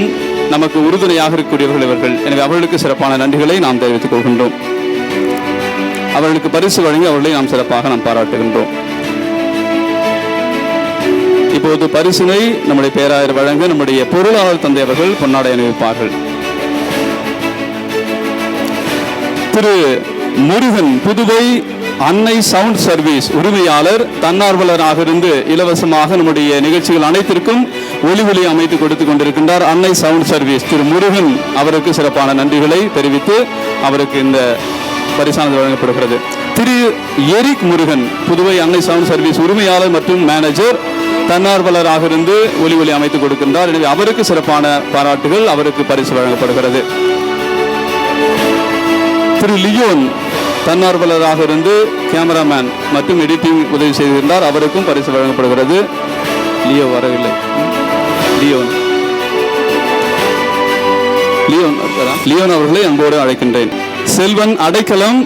Speaker 6: நமக்கு உறுதுணையாக இருக்கக்கூடியவர்கள் இவர்கள். எனவே அவர்களுக்கு சிறப்பான நன்றிகளை நாம் தெரிவித்துக் கொள்கின்றோம். அவர்களுக்கு பரிசு வழங்கி அவர்களை நாம் சிறப்பாக நாம் பாராட்டுகின்றோம். இப்போது பரிசினை நம்முடைய பேராயர் வழங்க நம்முடைய பொருளாளர் தந்தை அவர்கள் பொன்னாடை அணிவிப்பார்கள். திரு முருகன் புதுவை அன்னை சவுண்ட் சர்வீஸ் உரிமையாளர் தன்னார்வலராக இருந்து இலவசமாக நம்முடைய நிகழ்ச்சிகள் அனைத்திற்கும் ஒளி அமைத்து கொடுத்து கொண்டிருக்கின்றார். அன்னை சவுண்ட் சர்வீஸ் திரு முருகன் அவருக்கு சிறப்பான நன்றிகளை தெரிவித்து அவருக்கு இந்த பரிசானது வழங்கப்படுகிறது. திரு எரிக் முருகன் புதுவை அன்னை சவுண்ட் சர்வீஸ் உரிமையாளர் மற்றும் மேனேஜர் தன்னார்வலராக இருந்து ஒளி அமைத்து கொடுக்கின்றார். எனவே அவருக்கு சிறப்பான பாராட்டுகள், அவருக்கு பரிசு வழங்கப்படுகிறது. திரு லியோன் தன்னார்வலராக இருந்து கேமராமேன் மற்றும் எடிட்டிங் உதவி செய்திருந்தார். அவருக்கும் பரிசு வழங்கப்படுகிறது. லியோ வரவில்லை. லியோன் அவர்களை அன்போடு அழைக்கின்றேன். செல்வன் அடைக்கலம்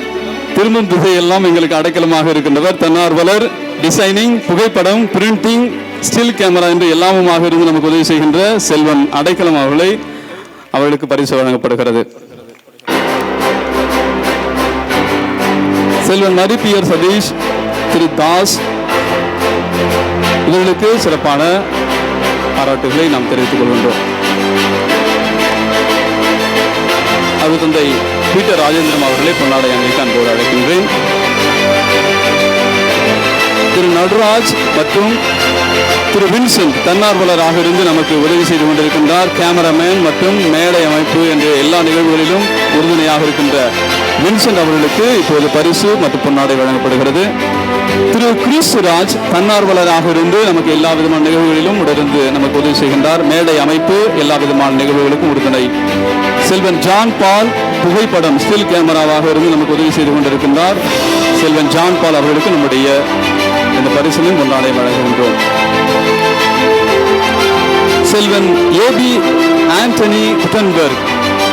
Speaker 6: திரும்பும் திசையெல்லாம் எங்களுக்கு அடைக்கலமாக இருக்கின்றவர். தன்னார்வலர், டிசைனிங், புகைப்படம், பிரிண்டிங், ஸ்டில் கேமரா என்று எல்லாமுமாக இருந்து நமக்கு உதவி செய்கின்ற செல்வன் அடைக்கலம் அவர்களுக்கு பரிசு வழங்கப்படுகிறது. செல்வன் மரிப்பியர் சதீஷ், திரு தாஸ் இவர்களுக்கு சிறப்பான பாராட்டுகளை நாம் தெரிவித்துக் கொள்கின்றோம். அது தந்தை பீட்டர் ராஜேந்திரம் அவர்களை பொன்னாடை அணிவிக்க அன்போடு அழைக்கின்றேன். திரு நடராஜ் மற்றும் திரு வின்சென்ட் தன்னார்வலராக இருந்து நமக்கு உதவி செய்து கொண்டிருக்கின்றார். கேமராமேன் மற்றும் மேடை அமைப்பு என்ற எல்லா நிகழ்வுகளிலும் உறுதுணையாக இருக்கின்ற வின்சென்ட் அவர்களுக்கு இப்போது பரிசு மற்றும் பொன்னாடை வழங்கப்படுகிறது. திரு கிறிஸ்துராஜ் தன்னார்வலராக இருந்து நமக்கு எல்லா விதமான நிகழ்வுகளிலும் உடனிருந்து நமக்கு உதவி செய்கின்றார். மேடை அமைப்பு எல்லா விதமான நிகழ்வுகளுக்கும் உறுதுணை. செல்வன் ஜான் பால் புகைப்படம் ஸ்டில் கேமராவாக இருந்து நமக்கு உதவி செய்து கொண்டிருக்கின்றார். செல்வன் ஜான் பால் அவர்களுக்கு நம்முடைய இந்த பரிசிலும் பொன்னாடை வழங்குகின்றோம். செல்வன் ஏபி ஆண்டனி குட்டன்பர்க்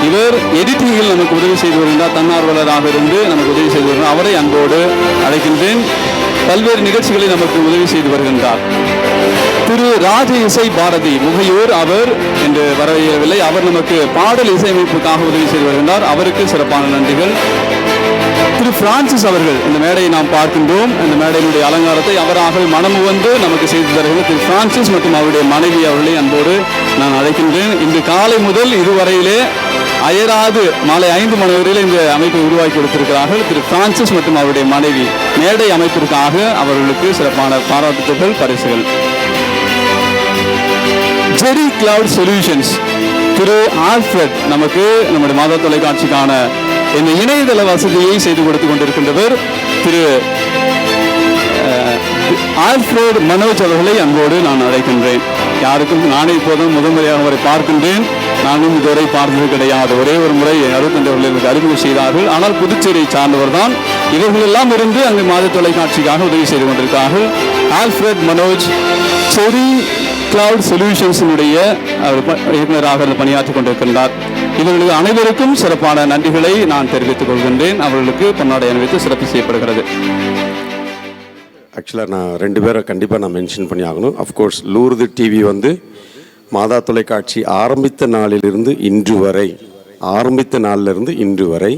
Speaker 6: இவர் எடிட்டிங்கில் நமக்கு உதவி செய்து வருகின்றார். தன்னார்வலராக இருந்து நமக்கு உதவி செய்து வருகிறார். அவரை அன்போடு அழைக்கின்றேன். பல்வேறு நிகழ்ச்சிகளை நமக்கு உதவி செய்து வருகின்றார். திரு ராஜ இசை பாரதி முகையூர் அவர் என்று வரவில்லை. அவர் நமக்கு பாடல் இசையமைப்புக்காக உதவி செய்து வருகின்றார். அவருக்கு சிறப்பான நன்றிகள். திரு பிரான்சிஸ் அவர்கள் இந்த மேடையை நாம் பார்க்கின்றோம். இந்த மேடையினுடைய அலங்காரத்தை அவராக மனமு வந்து நமக்கு செய்து தருகின்ற திரு பிரான்சிஸ் மற்றும் அவருடைய மனைவி அவர்களை அன்போடு நான் அழைக்கின்றேன். இன்று காலை முதல் இதுவரையிலே அயராது மாலை 5 மணி வரையில் இந்த அமைப்பை உருவாக்கி கொடுத்திருக்கிறார்கள். திரு பிரான்சிஸ் மற்றும் அவருடைய மனைவி மேடை அமைப்பிற்காக அவர்களுக்கு சிறப்பான பாராட்டுகள், பரிசுகள். ஜெரி கிளவுட் சொல்யூஷன்ஸ் திரு ஆல்ஃபிரட் நமக்கு நம்முடைய மாதா தொலைக்காட்சிக்கான இந்த இணையதள வசதியை செய்து கொடுத்து கொண்டிருக்கின்றவர். திரு ஆல்ஃபிரட் மனோஜ் அவர்களை அன்போடு நான் அழைக்கின்றேன். யாருக்கும் நானே இப்போதும் முதன்முறையாக அவரை பார்க்கின்றேன். நானும் இதுவரை பார்த்தது கிடையாது. ஒரே ஒரு முறை 62 அவர்களுக்கு அறிமுகம் செய்தார்கள். ஆனால் புதுச்சேரியை சார்ந்தவர் தான். இவர்களெல்லாம் இருந்து அங்கு மாத தொலைக்காட்சிக்காக உதவி செய்து கொண்டிருக்கிறார்கள். ஆல்ஃபிரட் மனோஜ் செரி கிளவுட் சொல்யூஷன்ஸினுடைய இயக்குநராக பணியாற்றிக் கொண்டிருக்கின்றார். இவர்களுக்கு அனைவருக்கும் சிறப்பான நன்றிகளை நான் தெரிவித்துக் கொள்கின்றேன். அவர்களுக்கு பொன்னாடை அணிவித்து சிறப்பு செய்யப்படுகிறது.
Speaker 4: ஆக்சுவலாக நான் 2 பேரை கண்டிப்பாக நான் மென்ஷன் பண்ணி ஆகணும். அஃப்கோர்ஸ் லூர்து டிவி வந்து மாதா தொலைக்காட்சி ஆரம்பித்த நாளிலிருந்து இன்று வரை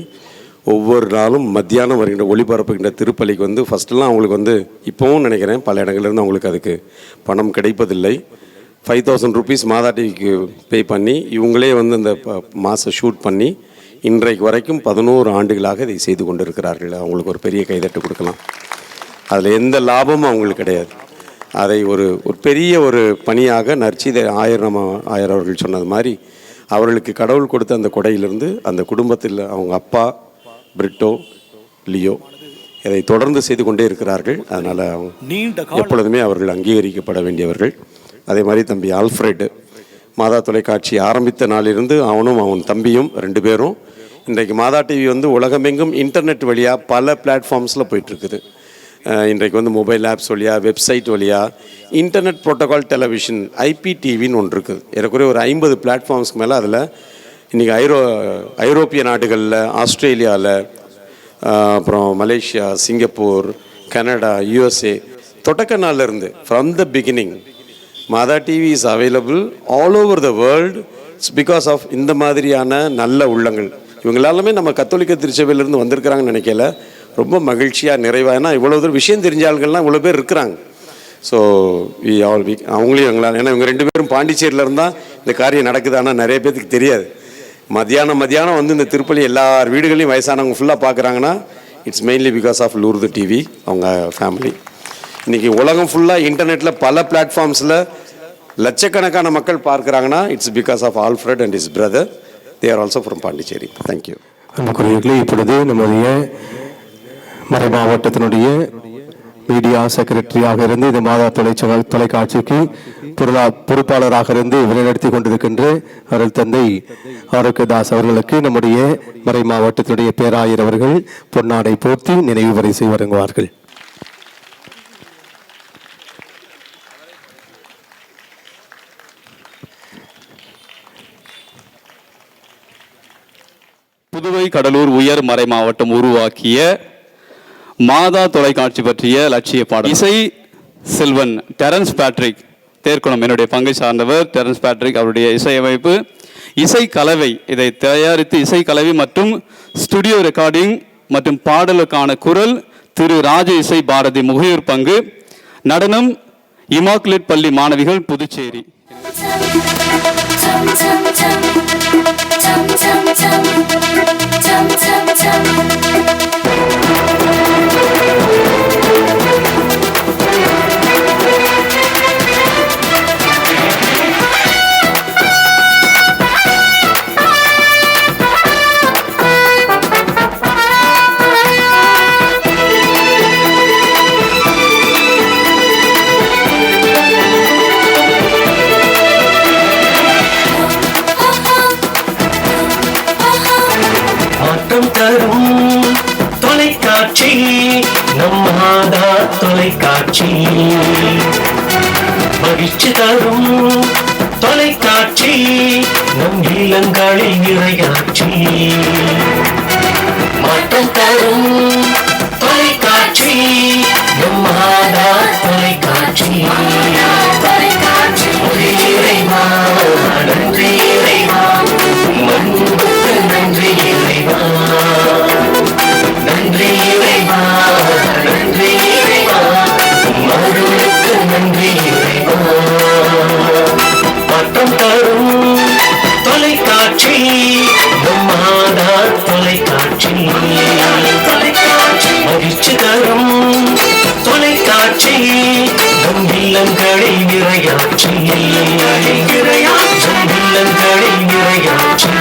Speaker 4: ஒவ்வொரு நாளும் மத்தியானம் வருகின்ற ஒளிபரப்புகின்ற திருப்பலிக்கு வந்து ஃபஸ்ட்டெல்லாம் அவங்களுக்கு வந்து இப்போவும் நினைக்கிறேன் பல இடங்கள்லேருந்து அவங்களுக்கு அதுக்கு பணம் கிடைப்பதில்லை. 5000 rupees மாதா டிவிக்கு பே பண்ணி இவங்களே வந்து அந்த மாதம் ஷூட் பண்ணி இன்றைக்கு வரைக்கும் 11 ஆண்டுகளாக இதை செய்து கொண்டு இருக்கிறார்கள். அவங்களுக்கு ஒரு பெரிய கைதட்டு கொடுக்கலாம். அதில் எந்த லாபமும் அவங்களுக்கு கிடையாது. அதை ஒரு பெரிய ஒரு பணியாக நற்செய்தி ஆயிரம் அவர்கள் சொன்னது மாதிரி அவர்களுக்கு கடவுள் கொடுத்த அந்த கொடையிலிருந்து அந்த குடும்பத்தில் அவங்க அப்பா பிரிட்டோ லியோ இதை தொடர்ந்து செய்து கொண்டே இருக்கிறார்கள். அதனால் எப்பொழுதுமே அவர்கள் அங்கீகரிக்கப்பட வேண்டியவர்கள். அதே மாதிரி தம்பி ஆல்ஃபிரட் மாதா தொலைக்காட்சி ஆரம்பித்த நாளிலிருந்து அவன் தம்பியும் 2 பேரும் இன்றைக்கு மாதா டிவி வந்து உலகமெங்கும் இன்டர்நெட் வழியாக பல பிளாட்ஃபார்ம்ஸில் போயிட்டுருக்குது. இன்றைக்கு வந்து மொபைல் ஆப்ஸ் வழியாக, வெப்சைட் வழியாக, இன்டர்நெட் ப்ரோட்டோகால் டெலிவிஷன் IPTVன்னு ஒன்று இருக்குது. ஏறக்குறைய ஒரு 50 பிளாட்ஃபார்ம்ஸ்க்கு மேலே அதில் இன்றைக்கி ஐரோப்பிய நாடுகளில், ஆஸ்திரேலியாவில், அப்புறம் மலேசியா, சிங்கப்பூர், கனடா, USA தொடக்க நாள்லேருந்து from the beginning Madha TV is available all over the world. It's because of இந்த மாதிரியான நல்ல உள்ளங்கள். இவங்க எல்லாருமே நம்ம கத்தோலிக்க திருச்சபையிலேருந்து வந்திருக்கிறாங்கன்னு நினைக்கல. ரொம்ப மகிழ்ச்சியாக நிறைவாக இவ்வளோ தூரம் விஷயம் தெரிஞ்ச ஆள்கள்லாம் இவ்வளோ பேர் இருக்கிறாங்க. ஸோ அவங்களையும் எங்களால் ஏன்னா இவங்க 2 பேரும் பாண்டிச்சேரியில் இருந்தால் இந்த காரியம் நடக்குது. ஆனால் நிறைய பேருக்கு தெரியாது. மத்தியானம் வந்து இந்த திருப்பலி எல்லார் வீடுகளையும் வயசானவங்க ஃபுல்லாக பார்க்குறாங்கன்னா it's mainly because of Lourdes TV அவங்க ஃபேமிலி. இன்றைக்கி உலகம் ஃபுல்லாக இன்டர்நெட்டில் பல பிளாட்ஃபார்ம்ஸில் லட்சக்கணக்கான மக்கள் பார்க்குறாங்கன்னா it's because of Alfred and is brother. They are also from Pondicherry. Thank you.
Speaker 7: அன்புக்குரியவர்களே, இப்பொழுது நம்முடைய மறை மாவட்டத்தினுடைய மீடியா செக்ரட்டரியாக இருந்து இந்த மாதா தொலைக்காட்சிக்கு பொறுப்பாளராக இருந்து வழிநடத்தி கொண்டிருக்கின்ற அருள் தந்தை ஆரோக்கியதாஸ் அவர்களுக்கு நம்முடைய மறை மாவட்டத்தினுடைய பேராயர் அவர்கள் பொன்னாடை போர்த்தி நினைவு வரிசை வழங்குவார்கள்.
Speaker 6: புதுவை கடலூர் உயர் மறை மாவட்டம் உருவாக்கிய மாதா தொலைக்காட்சி பற்றிய லட்சிய பாடல். இசை செல்வன் டெரன்ஸ் பேட்ரிக் தேர்க்குளம், என்னுடைய பங்கை சார்ந்தவர் டெரன்ஸ் பேட்ரிக். அவருடைய இசையமைப்பு, இசை கலவை, இதை தயாரித்து இசை கலவை மற்றும் ஸ்டுடியோ ரெக்கார்டிங் மற்றும் பாடலுக்கான குரல் திரு ராஜ இசை பாரதி முகையூர் பங்கு. நடனம் இமாக்குலேட் பள்ளி மாணவிகள் புதுச்சேரி.
Speaker 8: தொலைக்காட்சி நம் மாதா தொலைக்காட்சி, மகிழ்ச்சி தரும் தொலைக்காட்சி, நம் இல்லங்களில் இறையாட்சி. மாற்றம் தரும் தொலைக்காட்சி நம் மாதா தொலைக்காட்சி. இறைவா நன்றி, இறைவா மண்ணுக்கு நன்றி, இறைவா நன்றி, இறைவா நன்றி, இறைவா அருளுக்கு நன்றி, இறைவா மாற்றம் தரும் தொலைக்காட்சி நம் மாதா தொலைக்காட்சி மகிழ்ச்சி தரும் தொலைக்காட்சி நம் இல்லங்களில் நிறையாட்சி இல்லங்களில் நிறையாட்சி இல்லங்களில் நிறையாட்சி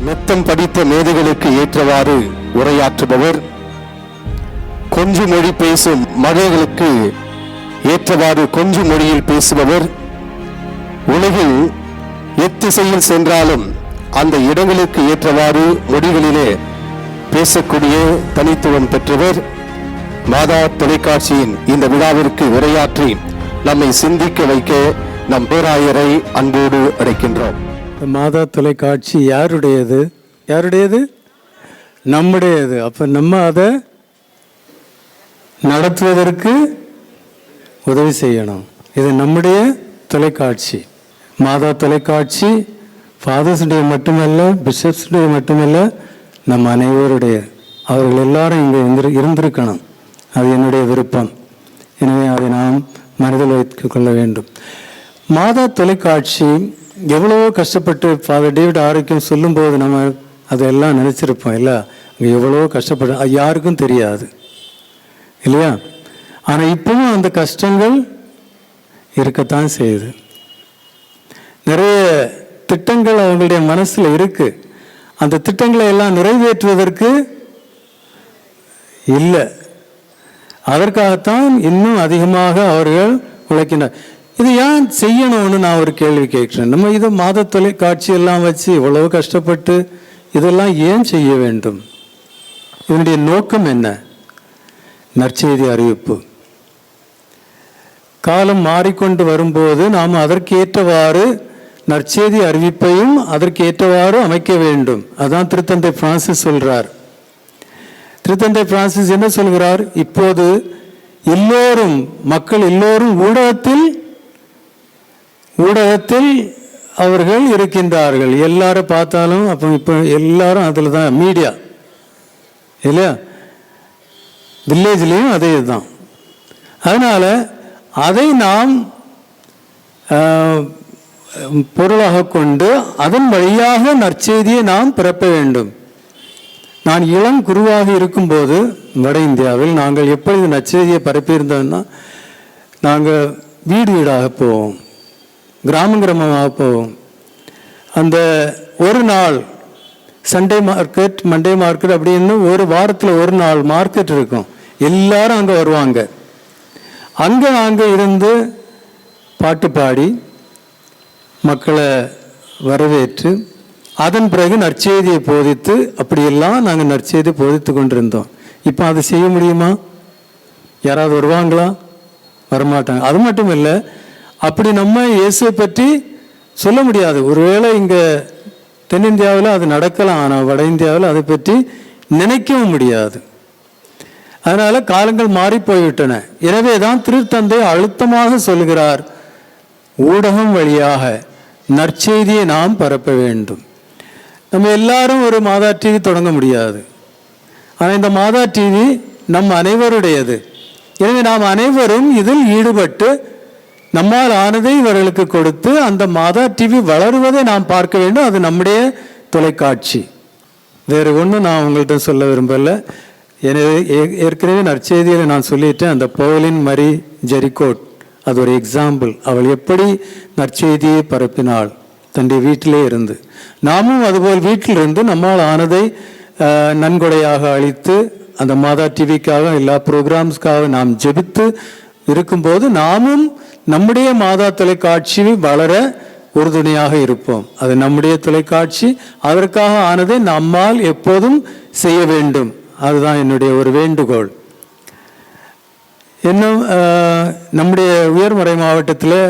Speaker 7: மெத்தம் படித்த மேதைகளுக்கு ஏற்றவாறு உரையாற்றுபவர், கொஞ்சு மொழி பேசும் மழைகளுக்கு ஏற்றவாறு கொஞ்சு மொழியில் பேசுபவர், உலகில் எத்திசையில் சென்றாலும் அந்த இடங்களுக்கு ஏற்றவாறு மொழிகளிலே பேசக்கூடிய தனித்துவம் பெற்றவர், மாதா தொலைக்காட்சியின் இந்த விழாவிற்கு உரையாற்றி நம்மை சிந்திக்க வைக்க நம் பேராயரை அன்போடு அழைக்கின்றோம்.
Speaker 9: மாதா தொலைக்காட்சி யாருடையது? யாருடையது? நம்முடையது. அப்ப நம்ம அதை நடத்துவதற்கு உதவி செய்யணும். இது நம்முடைய தொலைக்காட்சி. மாதா தொலைக்காட்சி ஃபாதர்ஸுடைய மட்டுமல்ல, பிஷப்ஸுடைய மட்டுமல்ல, நம் அனைவருடைய. அவர்கள் எல்லாரும் இங்கே இருந்திருக்கணும். அது என்னுடைய விருப்பம். எனவே அதை நாம் மனதில் வைத்துக் கொள்ள வேண்டும். மாதா தொலைக்காட்சி எவ்வளவோ கஷ்டப்பட்டு ஃபாதர் டேவிட் ஆரோக்கியம் சொல்லும்போது நம்ம அதெல்லாம் நினச்சிருப்போம். இல்லை, அங்கே எவ்வளவோ கஷ்டப்பட்டு அது யாருக்கும் தெரியாது இல்லையா? ஆனால் இப்பவும் அந்த கஷ்டங்கள் இருக்கத்தான் செய்யுது. நிறைய திட்டங்கள் அவங்களுடைய மனசில் இருக்கு. அந்த திட்டங்களை எல்லாம் நிறைவேற்றுவதற்கு இல்லை. அதற்காகத்தான் இன்னும் அதிகமாக அவர்கள் உழைக்கின்றனர். இது ஏன் செய்யணும்னு நான் ஒரு கேள்வி கேட்கிறேன். நம்ம இதை மாத தொலைக்காட்சி எல்லாம் வச்சு இவ்வளவு கஷ்டப்பட்டு இதெல்லாம் ஏன் செய்ய வேண்டும்? இதனுடைய நோக்கம் என்ன? நற்செய்தி அறிவிப்பு. காலம் மாறிக்கொண்டு வரும்போது நாம் அதற்கேற்றவாறு நற்செய்தி அறிவிப்பையும் அதற்கேற்றவாறு அமைக்க வேண்டும். அதான் திருத்தந்தை பிரான்சிஸ் சொல்றார். திருத்தந்தை பிரான்சிஸ் என்ன சொல்கிறார்? இப்போது எல்லோரும், மக்கள் எல்லோரும் ஊடகத்தில் அவர்கள் இருக்கின்றார்கள். எல்லாரும் பார்த்தாலும் அப்போ இப்போ எல்லாரும் அதில் தான் மீடியா இல்லையா? வில்லேஜ்லேயும் அதே தான். அதனால் அதை நாம் பொருளாக கொண்டு அதன் வழியாக நற்செய்தியை நாம் பரப்ப வேண்டும். நான் இளம் குருவாக இருக்கும்போது வட இந்தியாவில் நாங்கள் எப்பொழுது நற்செய்தியை பரப்பியிருந்தோம்னா, நாங்கள் வீடு வீடாக போவோம், கிராமமாக போவோம். அந்த ஒரு நாள் சண்டே மார்க்கெட், மண்டே மார்க்கெட் அப்படின்னு ஒரு வாரத்தில் ஒரு நாள் மார்க்கெட் இருக்கும். எல்லாரும் அங்கே வருவாங்க. அங்கே இருந்து பாட்டு பாடி மக்களை வரவேற்று அதன் பிறகு நற்செய்தியை போதித்து, அப்படியெல்லாம் நாங்கள் நற்செய்தி போதித்து கொண்டிருந்தோம். இப்போ அது செய்ய முடியுமா? யாராவது வருவாங்களா? வரமாட்டாங்க. அது மட்டும் இல்லை, அப்படி நம்ம இயேசுவை பற்றி சொல்ல முடியாது. ஒருவேளை இங்கே தென்னிந்தியாவில் அது நடக்கலாம், ஆனால் வட இந்தியாவில் அதை பற்றி நினைக்கவும் முடியாது. அதனால காலங்கள் மாறி போய்விட்டன. எனவே தான் திருத்தந்தை அழுத்தமாக சொல்கிறார், ஊடகம் வழியாக நற்செய்தியை நாம் பரப்ப வேண்டும். நம்ம எல்லாரும் ஒரு மாதா டிவி தொடங்க முடியாது. ஆனால் இந்த மாதா டிவி நம் அனைவருடையது. எனவே நாம் அனைவரும் இதில் ஈடுபட்டு நம்மால் ஆனதை இவர்களுக்கு கொடுத்து அந்த மாதா டிவி வளருவதை நாம் பார்க்க வேண்டும். அது நம்முடைய தொலைக்காட்சி. வேறு ஒன்றும் நான் உங்கள்கிட்ட சொல்ல விரும்பலை. எனவே ஏற்கனவே நற்செய்தியில் நான் சொல்லிட்டேன். அந்த பவுலின் மரி ஜெரிகோட் அது ஒரு எக்ஸாம்பிள். அவள் எப்படி நற்செய்தியை பரப்பினாள் தன்னுடைய வீட்டிலே இருந்து. நாமும் அதுபோல் வீட்டில் இருந்து நம்மால் ஆனதை நன்கொடையாக அளித்து அந்த மாதா டிவிக்காக எல்லா ப்ரோக்ராம்ஸ்க்காக நாம் ஜெபித்து இருக்கும்போது நாமும் நம்முடைய மாதா தொலைக்காட்சி வளர உறுதுணையாக இருப்போம். அது நம்முடைய தொலைக்காட்சி. அதற்காக ஆனதை நம்மால் எப்போதும் செய்ய வேண்டும். அதுதான் என்னுடைய ஒரு வேண்டுகோள். இன்னும் நம்முடைய உயர்மறை மாவட்டத்தில்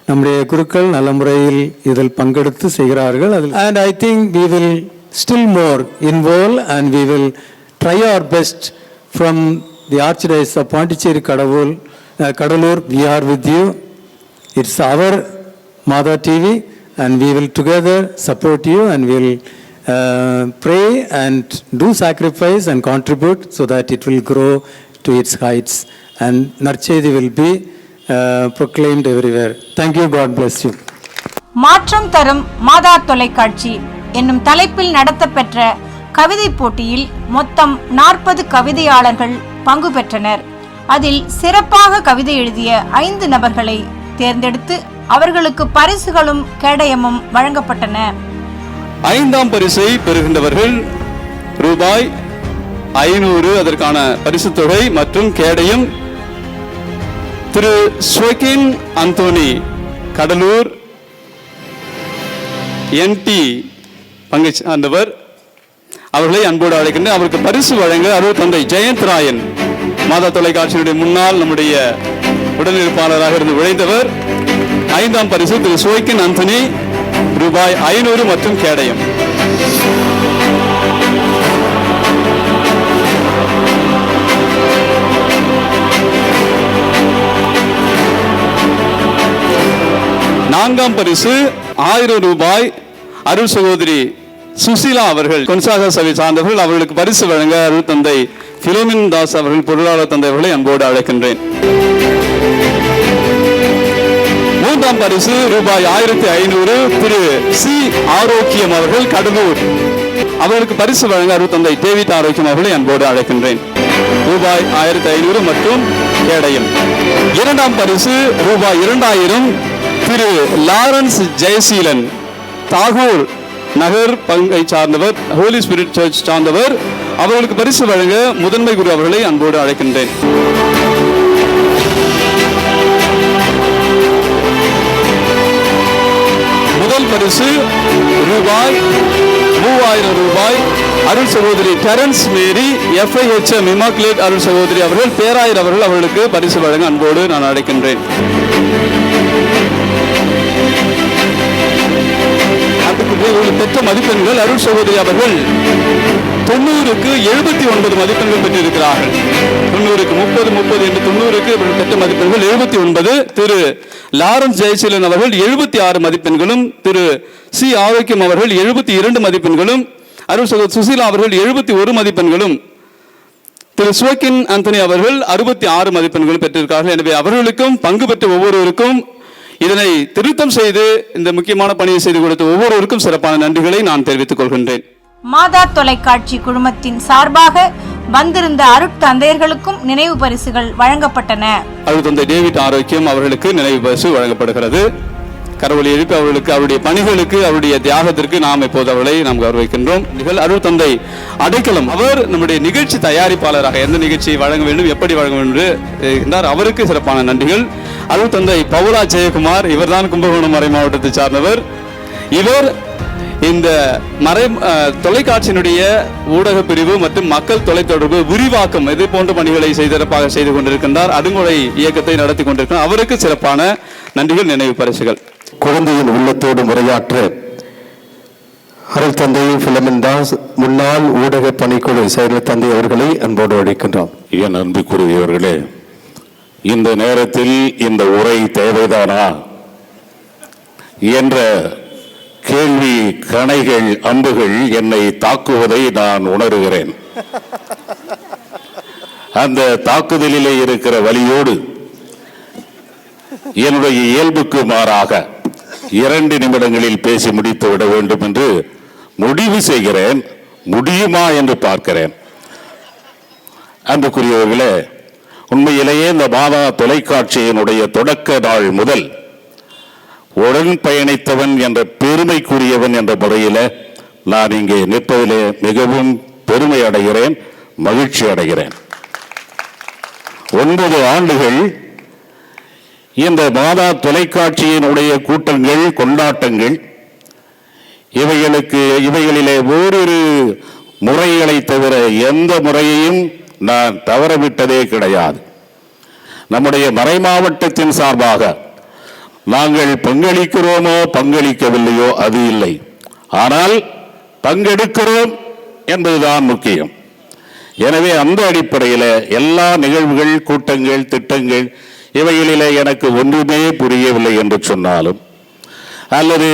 Speaker 9: நம்முடைய குருக்கள் நல்ல முறையில் இதில் பங்கெடுத்து செய்கிறார்கள். And I think we will still more involve and we will try our best from the Archdiocese of Pondicherry Kadalur. We are with you. It's our Mother TV and we will together support you and we will pray and do sacrifice and contribute so that it will grow to its heights and Narchedi will be proclaimed everywhere. Thank you. God bless you.
Speaker 10: மாற்றம் தரும் மாதா தொலைக்காட்சி என்னும் தலைப்பில் நடத்தப்பெற்ற கவிதை போட்டியில் மொத்தம் 40 கவிதையாளர்கள் பங்கு பெற்றனர். அதில் சிறப்பாக கவிதை எழுதிய 5 நபர்களை தேர்ந்தெடுத்து அவர்களுக்கு பரிசுகளும் கேடயமும் வழங்கப்பட்டன.
Speaker 6: 5ஆம் பரிசை பெறுகின்றவர்கள் ரூபாய் 500 அதற்கான பரிசு தொகை மற்றும் கேடயம் திரு ஸ்வகின் அந்தோனி கடலூர் NT பங்கை சார்ந்தவர். அவர்களை அன்போடு அழைக்கின்றனர். அவருக்கு பரிசு வழங்க அருள் தந்தை ஜெயந்த் ராயன் மாதா தொலைக்காட்சியினுடைய முன்னாள் நம்முடைய உடனிருப்பாளராக இருந்து விளைந்தவர். 5ஆம் பரிசு திரு ஸ்வகின் அந்தோனி ரூபாய் 500 மற்றும் கேடயம். நான்காம் பரிசு 1000 ரூபாய் அருள் சகோதரி சுசிலா அவர்கள் கொன்சாக சபை சார்ந்தவர்கள். அவர்களுக்கு பரிசு வழங்க அருள் தந்தை பிலோமின் தாஸ் அவர்கள் பொருளாளர் தந்தை அவர்களை அன்போடு அழைக்கின்றேன். 3ஆம் பரிசு ரூபாய் 1500 திரு சி ஆரோக்கியம் அவர்கள் கடலூர். அவர்களுக்கு பரிசு வழங்க அருள் தந்தை டேவிட் ஆரோக்கியம் அவர்களை அன்போடு அழைக்கின்றேன். ரூபாய் 1500 மற்றும் கேடயம். 2ஆம் பரிசு ரூபாய் 2000 திரு லாரன்ஸ் ஜெயசீலன் தாகூர் நகர் பங்கை சார்ந்தவர், ஹோலி ஸ்பிரிட் சர்ச் சார்ந்தவர். அவர்களுக்கு பரிசு வழங்க முதன்மை குரு அவர்களை அன்போடு அழைக்கின்றேன். முதல் பரிசு ரூபாய் 3000 ரூபாய் அருள் சகோதரி டெரன்ஸ் மேரி FIHM இமாக்குலேட் அருள் சகோதரி அவர்கள் பேராயர் அவர்கள் அவர்களுக்கு பரிசு வழங்க அன்போடு நான் அழைக்கின்றேன். பெற்ற மதிப்பெண்கள் அருள் சகோதரி அவர்கள் 90க்கு 79 மதிப்பெண்கள் பெற்றிருக்கிறார்கள். 90க்கு 30 என்று 90க்கு பெற்ற மதிப்பெண்கள் 79. திரு லாரன்ஸ் ஜெயசீலன் அவர்கள் 76 மதிப்பெண்களும், திரு சி ஆரோக்கியம் அவர்கள் 72 மதிப்பெண்களும், அருள் சகோதரி சுசீலா அவர்கள் 71 மதிப்பெண்களும், திரு ஸ்வகின் அந்தோனி அவர்கள் 66 மதிப்பெண்களும் பெற்றிருக்கிறார்கள். எனவே அவர்களுக்கும் பங்கு பெற்ற ஒவ்வொருவருக்கும் இதனை திருத்தம் செய்து இந்த முக்கியமான பணியை செய்து கொடுத்த ஒவ்வொருவருக்கும் சிறப்பான நன்றிகளை நான் தெரிவித்துக் கொள்கின்றேன்.
Speaker 10: மாதா தொலைக்காட்சி குழுமத்தின் சார்பாக வந்திருந்த அருட்தந்தையர்களுக்கும் நினைவு பரிசுகள் வழங்கப்பட்டன. அருள்
Speaker 6: தந்தை டேவிட் ஆரோக்கியம் அவர்களுக்கு நினைவு பரிசு வழங்கப்படுகிறது. கரவொலி எழுப்பி அவர்களுக்கு அவருடைய பணிகளுக்கு அவருடைய தியாகத்திற்கு நாம் இப்போது அவர்களை நாம் கௌரவிக்கின்றோம். அருள் தந்தை அடைக்கலம் அவர் நம்முடைய நிகழ்ச்சி தயாரிப்பாளராக எந்த நிகழ்ச்சியை வழங்க வேண்டும், எப்படி வழங்க வேண்டும் என்றார். அவருக்கு சிறப்பான நன்றிகள். அருள் தந்தை பவுலா ஜெயக்குமார், இவர்தான் கும்பகோணம் மறை மாவட்டத்தை சார்ந்தவர். இவர் இந்த தொலைக்காட்சியினுடைய ஊடக பிரிவு மற்றும் மக்கள் தொலைத்தொடர்பு விரிவாக்கம் இது போன்ற பணிகளை சிறப்பாக செய்து கொண்டிருக்கின்றார். அடுங்குறை இயக்கத்தை நடத்தி கொண்டிருக்கிறார். அவருக்கு சிறப்பான நன்றிகள், நினைவு பரிசுகள்.
Speaker 7: குழந்தையின் உள்ளத்தோடு முறையாற்ற அருள் தந்தை பிலோமின் தாஸ் முன்னாள் ஊடக பணிக்குழு செயலர் தந்தை அவர்களை அன்போடு அழைக்கின்றோம்.
Speaker 11: என் அன்புக்குரியவர்களே, இந்த நேரத்தில் இந்த உரை தேவைதானா என்ற கேள்வி கணைகள் அம்புகள் என்னை தாக்குவதை நான் உணர்கிறேன். அந்த தாக்குதலிலே இருக்கிற வலியோடு என்னுடைய இயல்புக்கு மாறாக 2 நிமிடங்களில் பேசி முடித்து விட வேண்டும் என்று முடிவு செய்கிறேன். முடியுமா என்று பார்க்கிறேன். அன்புக்குரியவர்களே, உண்மையிலேயே இந்த மாதா தொலைக்காட்சியினுடைய தொடக்க நாள் முதல் உடன் பயணித்தவன் என்ற பெருமைக்குரியவன் என்ற முறையில் நான் இங்கே நிற்பதிலே மிகவும் பெருமை அடைகிறேன், மகிழ்ச்சி அடைகிறேன். 9 ஆண்டுகள் இந்த மாதா தொலைக்காட்சியினுடைய கூட்டங்கள், கொண்டாட்டங்கள், இவைகளிலே ஓரிரு முறைகளை தவிர எந்த முறையையும் நான் தவறவிட்டதே கிடையாது. நம்முடைய மறை மாவட்டத்தின் சார்பாக நாங்கள் பங்களிக்கிறோமோ பங்களிக்கவில்லையோ அது இல்லை, ஆனால் பங்கெடுக்கிறோம் என்பதுதான் முக்கியம். எனவே அந்த அடிப்படையில் எல்லா நிகழ்வுகள், கூட்டங்கள், திட்டங்கள் இவைகளிலே எனக்கு ஒன்றுமே புரியவில்லை என்று சொன்னாலும் அல்லது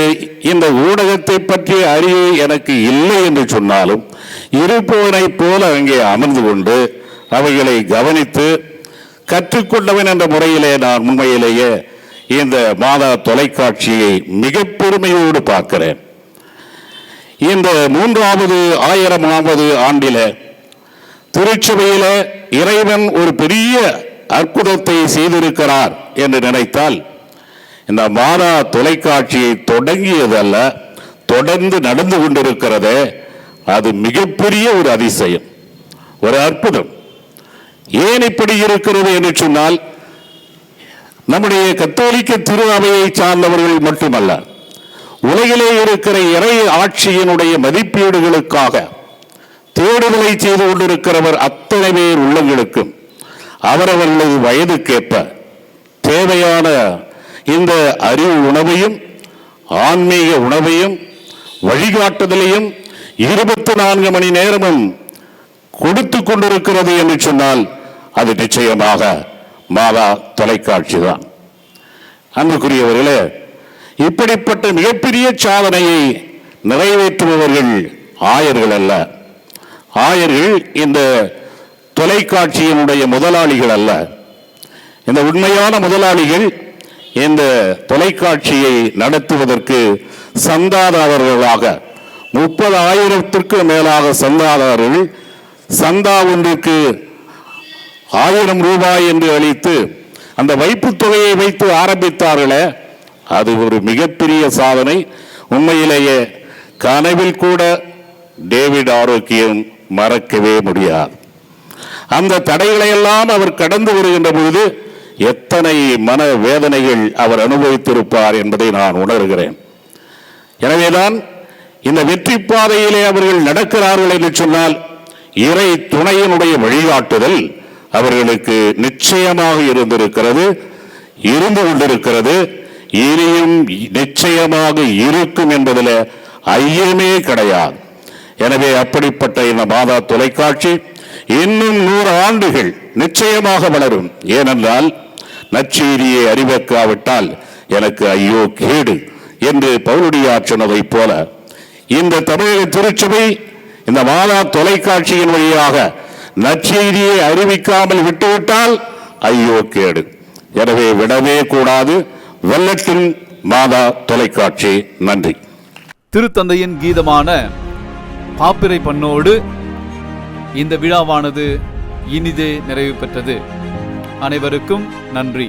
Speaker 11: இந்த ஊடகத்தை பற்றிய அறிவு எனக்கு இல்லை என்று சொன்னாலும் இருப்பவனைப் போல அங்கே அமர்ந்து கொண்டு அவைகளை கவனித்து கற்றுக்கொண்டவன் என்ற முறையிலே நான் உண்மையிலேயே இந்த மாதா தொலைக்காட்சியை மிக பெருமையோடு பார்க்கிறேன். இந்த 1000வது ஆண்டில திருச்சபையில இறைவன் ஒரு பெரிய அற்புதத்தை செய்திருக்கிறார் என்று நினைத்தால் இந்த மாதா தொலைக்காட்சியை தொடங்கியதல்ல, தொடர்ந்து நடந்து கொண்டிருக்கிறதே, அது மிகப்பெரிய ஒரு அதிசயம், ஒரு அற்புதம். ஏன் இப்படி இருக்கிறது என்று சொன்னால், நம்முடைய கத்தோலிக்க திரு அவையை சார்ந்தவர்கள் மட்டுமல்ல, உலகிலே இருக்கிற இறை ஆட்சியினுடைய மதிப்பீடுகளுக்காக தேடுதலை செய்து கொண்டிருக்கிறவர் அத்தனை பேர் உள்ளங்களுக்கும் அவரவர்களது வயதுக்கேற்ப தேவையான இந்த அறிவு உணவையும் ஆன்மீக உணவையும் வழிகாட்டுதலையும் 24 மணி நேரமும் கொடுத்து கொண்டிருக்கிறது என்று சொன்னால் அது நிச்சயமாக மாதா தொலைக்காட்சி தான். அன்புக்குரியவர்களே, இப்படிப்பட்ட மிகப்பெரிய சாதனையை நிறைவேற்றுபவர்கள் ஆயர்கள் அல்ல. ஆயர்கள் இந்த தொலைக்காட்சியினுடைய முதலாளிகள் அல்ல. இந்த உண்மையான முதலாளிகள் இந்த தொலைக்காட்சியை நடத்துவதற்கு சந்தாதாரர்களாக 30,000த்திற்கு மேலாக சந்தாதாரர்கள் சந்தா ஒன்றுக்கு 1000 ரூபாய் என்று அளித்து அந்த வைப்பு தொகையை வைத்து ஆரம்பித்தார்களே, அது ஒரு மிகப்பெரிய சாதனை. உண்மையிலேயே கனவில் கூட டேவிட் ஆரோக்கியம் மறக்கவே முடியாது. அந்த தடைகளை எல்லாம் அவர் கடந்து வருகின்ற பொழுது எத்தனை மன வேதனைகள் அவர் அனுபவித்திருப்பார் என்பதை நான் உணர்கிறேன். எனவேதான் இந்த வெற்றி பாதையிலே அவர்கள் நடக்கிறார்கள் என்று சொன்னால் இறை துணையினுடைய வழிகாட்டுதல் அவர்களுக்கு நிச்சயமாக இருந்திருக்கிறது, இருந்து கொண்டிருக்கிறது, இனியும் நிச்சயமாக இருக்கும் என்பதில் ஐயமே கிடையாது. எனவே அப்படிப்பட்ட இந்த மாதா தொலைக்காட்சி இன்னும் 100 ஆண்டுகள் நிச்சயமாக வளரும். ஏனென்றால் நற்செய்தியை அறிவிக்காவிட்டால் எனக்கு ஐயோ கேடு என்று பவுலடியார் சொன்னதைப் போல இந்த தமிழக திருச்சபை இந்த மாதா தொலைக்காட்சியின் வழியாக நற்செய்தியை அறிவிக்காமல் விட்டுவிட்டால் ஐயோ கேடு. எனவே விடவே கூடாது. வெள்ளத்தின் மாதா தொலைக்காட்சி. நன்றி.
Speaker 1: திருத்தந்தையின் கீதமான பாப்பிரை பண்ணோடு இந்த விழாவானது இனிதே நிறைவு பெற்றது. அனைவருக்கும் நன்றி.